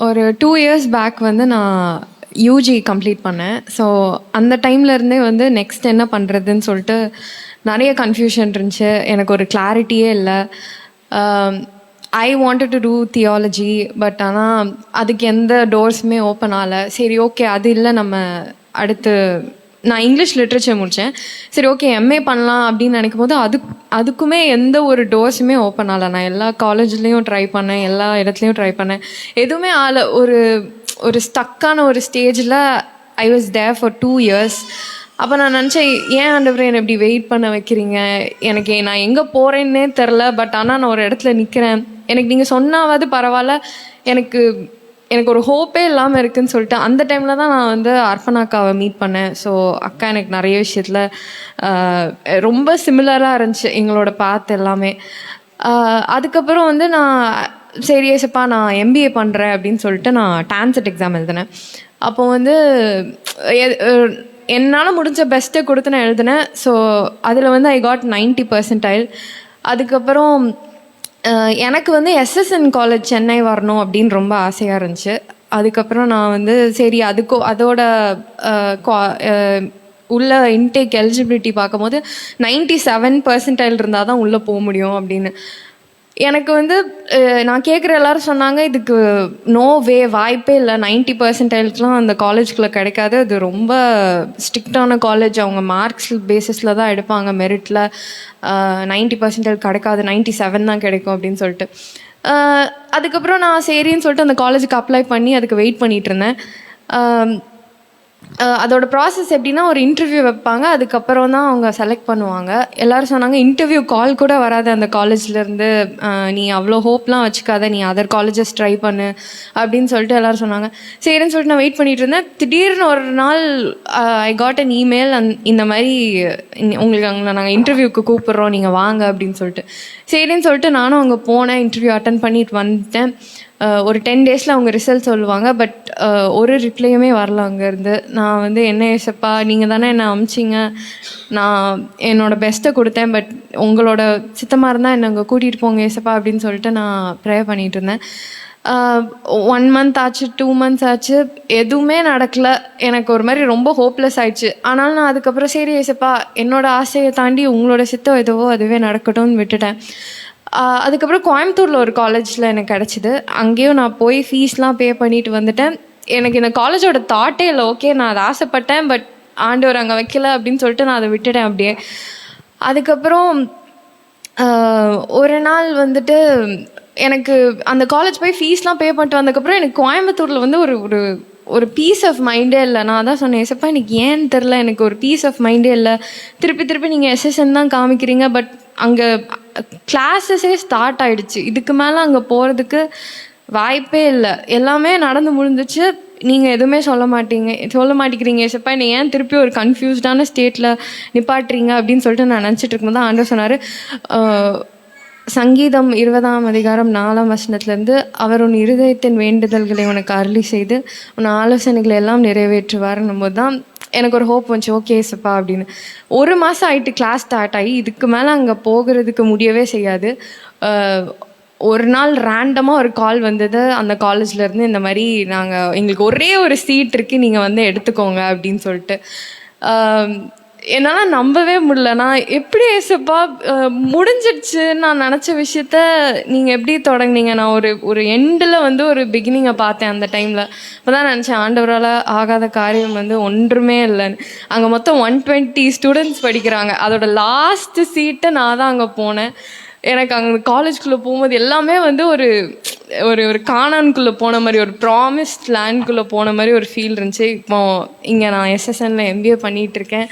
ஒரு 2 years பேக் வந்து நான் யூஜி கம்ப்ளீட் பண்ணேன். ஸோ அந்த டைம்லேருந்தே வந்து நெக்ஸ்ட் என்ன பண்ணுறதுன்னு சொல்லிட்டு நிறைய கன்ஃபியூஷன் இருந்துச்சு. எனக்கு ஒரு கிளாரிட்டியே இல்லை. I wanted to do theology, but ஆனால் அதுக்கு எந்த டோர்ஸுமே ஓப்பன் ஆகலை. சரி ஓகே, அது இல்லை, நம்ம அடுத்து நான் இங்கிலீஷ் லிட்ரேச்சர் முடித்தேன். சரி ஓகே, எம்ஏ பண்ணலாம் அப்படின்னு நினைக்கும் போது அதுக்குமே எந்த ஒரு டோர்ஸுமே ஓப்பன் ஆகலை. நான் எல்லா காலேஜ்லேயும் ட்ரை பண்ணேன், எல்லா இடத்துலையும் ட்ரை பண்ணேன், எதுவுமே ஆகலை. ஒரு ஸ்டக்கான ஒரு ஸ்டேஜில் I was there for 2 years. அப்போ நான் நினச்சேன், ஏன் ஆண்டவரே என்னை இப்படி வெயிட் பண்ண வைக்கிறீங்க, எனக்கு நான் எங்கே போகிறேன்னே தெரில, பட் ஆனால் நான் ஒரு இடத்துல நிற்கிறேன், எனக்கு நீங்கள் சொன்னாவது பரவாயில்ல, எனக்கு ஒரு ஹோப்பே இல்லாமல் இருக்குதுன்னு சொல்லிட்டு அந்த டைமில் தான் நான் வந்து அர்ப்பணா அக்காவை மீட் பண்ணேன். ஸோ அக்கா எனக்கு நிறைய விஷயத்தில் ரொம்ப சிமிலராக இருந்துச்சு எங்களோட பாத் எல்லாமே. அதுக்கப்புறம் வந்து நான் சரி ஏசப்பா நான் எம்பிஏ பண்ணுறேன் அப்படின்னு சொல்லிட்டு நான் டான்செட் எக்ஸாம் எழுதினேன். அப்போ வந்து என்னால் முடிஞ்ச பெஸ்ட்டை கொடுத்து நான் எழுதினேன். ஸோ அதில் வந்து ஐ காட் 90%. அதுக்கப்புறம் எனக்கு வந்து எஸ்எஸ்என் காலேஜ் சென்னை வரணும் அப்படின்னு ரொம்ப ஆசையாக இருந்துச்சு. அதுக்கப்புறம் நான் வந்து சரி அதோட உள்ள இன்டேக் எலிஜிபிலிட்டி பார்க்கும்போது 97% இருந்தால் தான் உள்ளே போக முடியும் அப்படின்னு. எனக்கு வந்து நான் கேட்குற எல்லோரும் சொன்னாங்க, இதுக்கு நோ வே, வாய்ப்பே இல்லை, 90%லாம் அந்த காலேஜுக்குள்ளே கிடைக்காது, அது ரொம்ப ஸ்ட்ரிக்டான காலேஜ், அவங்க மார்க்ஸ் பேசிஸில் தான் எடுப்பாங்க, மெரிட்டில் 90% கிடைக்காது, 97 தான் கிடைக்கும் அப்படின்னு சொல்லிட்டு. அதுக்கப்புறம் நான் சரின்னு சொல்லிட்டு அந்த காலேஜுக்கு அப்ளை பண்ணி அதுக்கு வெயிட் பண்ணிகிட்டு இருந்தேன். அதோட ப்ராசஸ் எப்படின்னா, ஒரு இன்டர்வியூ வைப்பாங்க, அதுக்கப்புறம் தான் அவங்க செலக்ட் பண்ணுவாங்க. எல்லோரும் சொன்னாங்க இன்டர்வியூ கால் கூட வராது அந்த காலேஜ்லேருந்து, நீ அவ்வளோ ஹோப்லாம் வச்சுக்காத, நீ அதர் காலேஜஸ் ட்ரை பண்ணு அப்படின்னு சொல்லிட்டு எல்லோரும் சொன்னாங்க. சரின்னு சொல்லிட்டு நான் வெயிட் பண்ணிகிட்டு இருந்தேன். திடீர்னு ஒரு நாள் ஐ காட் அன் இமெயில், இந்த மாதிரி உங்களுக்கு அங்கே நாங்கள் இன்டர்வியூக்கு கூப்பிட்றோம், நீங்கள் வாங்க அப்படின்னு சொல்லிட்டு. சரின்னு சொல்லிட்டு நானும் அங்கே போனேன், இன்டர்வியூ அட்டன் பண்ணிட்டு வந்துட்டேன். ஒரு 10 days அவங்க ரிசல்ட் சொல்லுவாங்க, பட் ஒரு ரிப்ளையுமே வரல அங்கேருந்து. நான் வந்து என்ன ஏசப்பா, நீங்கள் தானே என்னை அனுப்பிச்சிங்க, நான் என்னோடய பெஸ்ட்டை கொடுத்தேன், பட் உங்களோட சித்தமாக இருந்தால் என்னை அங்கே கூட்டிகிட்டு போங்க ஏசப்பா அப்படின்னு சொல்லிட்டு நான் ப்ரேயர் பண்ணிகிட்டு இருந்தேன். 1 month ஆச்சு, 2 months ஆச்சு, எதுவுமே நடக்கலை. எனக்கு ஒரு மாதிரி ரொம்ப ஹோப்லெஸ் ஆயிடுச்சு. ஆனாலும் நான் அதுக்கப்புறம் சரி ஏசப்பா, என்னோடய ஆசையை தாண்டி உங்களோட சித்தம் எதுவோ அதுவே நடக்கட்டும்னு விட்டுட்டேன். அதுக்கப்புறம் கோயம்புத்தூரில் ஒரு காலேஜில் எனக்கு கிடச்சிது. அங்கேயும் நான் போய் ஃபீஸ்லாம் பே பண்ணிட்டு வந்துட்டேன். எனக்கு இந்த காலேஜோட தாட்டே இல்லை. ஓகே, நான் அதை ஆசைப்பட்டேன், பட் ஆண்டவர் அங்கே வைக்கல அப்படின்னு சொல்லிட்டு நான் அதை விட்டுட்டேன் அப்படியே. அதுக்கப்புறம் ஒரு நாள் வந்துட்டு எனக்கு அந்த காலேஜ் போய் ஃபீஸ்லாம் பே பண்ணிட்டு வந்ததுக்கப்புறம் எனக்கு கோயம்புத்தூரில் வந்து ஒரு ஒரு ஒரு பீஸ் ஆஃப் மைண்டே இல்லை. நான் தான் சொன்னேன், ஏசப்பா எனக்கு ஏன்னு தெரில, எனக்கு ஒரு பீஸ் ஆஃப் மைண்டே இல்லை. திருப்பி நீங்கள் SSN தான் காமிக்கிறீங்க, பட் அங்கே கிளாஸஸே ஸ்டார்ட் ஆகிடுச்சு. இதுக்கு மேலே அங்கே போகிறதுக்கு வாய்ப்பே இல்லை. எல்லாமே நடந்து முடிஞ்சிச்சு, நீங்கள் எதுவுமே சொல்ல மாட்டேங்கிறீங்க ஏசப்பா, என்னை ஏன் திருப்பி ஒரு கன்ஃபியூஸ்டான ஸ்டேட்டில் நிப்பாட்டுறீங்க அப்படின்னு சொல்லிட்டு நான் நினச்சிட்டு இருக்கும்போது தான் ஆண்டவர் சொன்னார், சங்கீதம் 20:4 அவர் உன் இருதயத்தின் வேண்டுதல்களை உனக்கு அருளி செய்து உன் ஆலோசனைகளை எல்லாம் நிறைவேற்றுவார்னும் போது தான் எனக்கு ஒரு ஹோப் வந்துச்சு. ஓகே ஏசப்பா அப்படின்னு. 1 மாதம் ஆகிட்டு கிளாஸ் ஸ்டார்ட் ஆகி, இதுக்கு மேலே அங்கே போகிறதுக்கு முடியவே செய்யாது. ஒரு நாள் ரேண்டமாக ஒரு கால் வந்தது அந்த காலேஜ்லேருந்து, இந்த மாதிரி எங்களுக்கு ஒரே ஒரு சீட் இருக்குது, நீங்கள் வந்து எடுத்துக்கோங்க அப்படின்னு சொல்லிட்டு. என்னால் நம்பவே முடியல. நான் எப்படி ஏசப்பா முடிஞ்சிடுச்சு நான் நினச்ச விஷயத்த நீங்கள் எப்படி தொடங்கினீங்க? நான் ஒரு எண்டில் வந்து ஒரு பிகினிங்கை பார்த்தேன் அந்த டைமில். அப்போ தான் நினச்சேன், ஆண்டவரால் ஆகாத காரியம் வந்து ஒன்றுமே இல்லைன்னு. அங்கே மொத்தம் 120 ஸ்டூடெண்ட்ஸ் படிக்கிறாங்க. அதோட லாஸ்ட்டு சீட்டை நான் தான் அங்கே போனேன். எனக்கு அங்கே காலேஜ்குள்ளே போகும்போது எல்லாமே வந்து ஒரு ஒரு ஒரு கானான்குள்ளே போன மாதிரி, ஒரு ப்ராமிஸ்ட் லேண்ட்குள்ளே போன மாதிரி ஒரு ஃபீல் இருந்துச்சு. இப்போ இங்கே நான் SSNல MBA பண்ணிகிட்ருக்கேன்.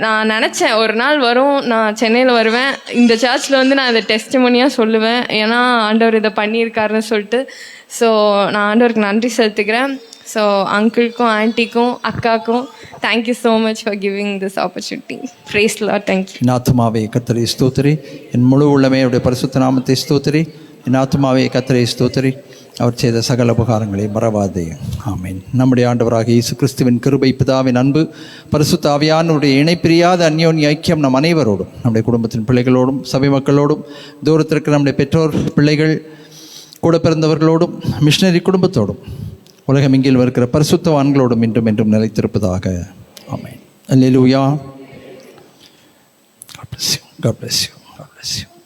நான் நினச்சேன் ஒரு நாள் வரும், நான் சென்னையில் வருவேன், இந்த சர்ச்சில் வந்து நான் இதை டெஸ்டிமோனியாக சொல்லுவேன், ஏன்னா ஆண்டவர் இதை பண்ணியிருக்காருன்னு சொல்லிட்டு. ஸோ நான் ஆண்டவருக்கு நன்றி செலுத்துக்கிறேன். ஸோ அங்கிளுக்கும் ஆன்ட்டிக்கும் அக்காக்கும் thank you so much for giving this opportunity. Praise the Lord. Thank you. என் ஆத்துமாவே கர்த்தரை ஸ்தோத்திரி, என் முழு உள்ளமே அவருடைய பரிசுத்த நாமத்தை ஸ்தோத்திரி. என் ஆத்துமாவே கர்த்தரை ஸ்தோத்திரி, அவர் செய்த சகல உபகாரங்களை மறவாதே. ஆமீன். நம்முடைய ஆண்டவராக இயேசு கிறிஸ்துவின் கிருபை, பிதாவின் அன்பு, பரிசுத்த ஆவியானவருடைய இணைப்பிரியாத அந்யோன்ய ஐக்கியம் நம் அனைவரோடும், நம்முடைய குடும்பத்தின் பிள்ளைகளோடும், சபை மக்களோடும், தூரத்திற்கு நம்முடைய பெற்றோர், பிள்ளைகள், கூட பிறந்தவர்களோடும், மிஷனரி குடும்பத்தோடும், உலகமெங்கில் இருக்கிற பரிசுத்தவான்களோடும் இன்றும் என்றும் நிலைத்திருப்பதாக. ஆமென். அல்லேலூயா. God bless you. God bless you. God bless you.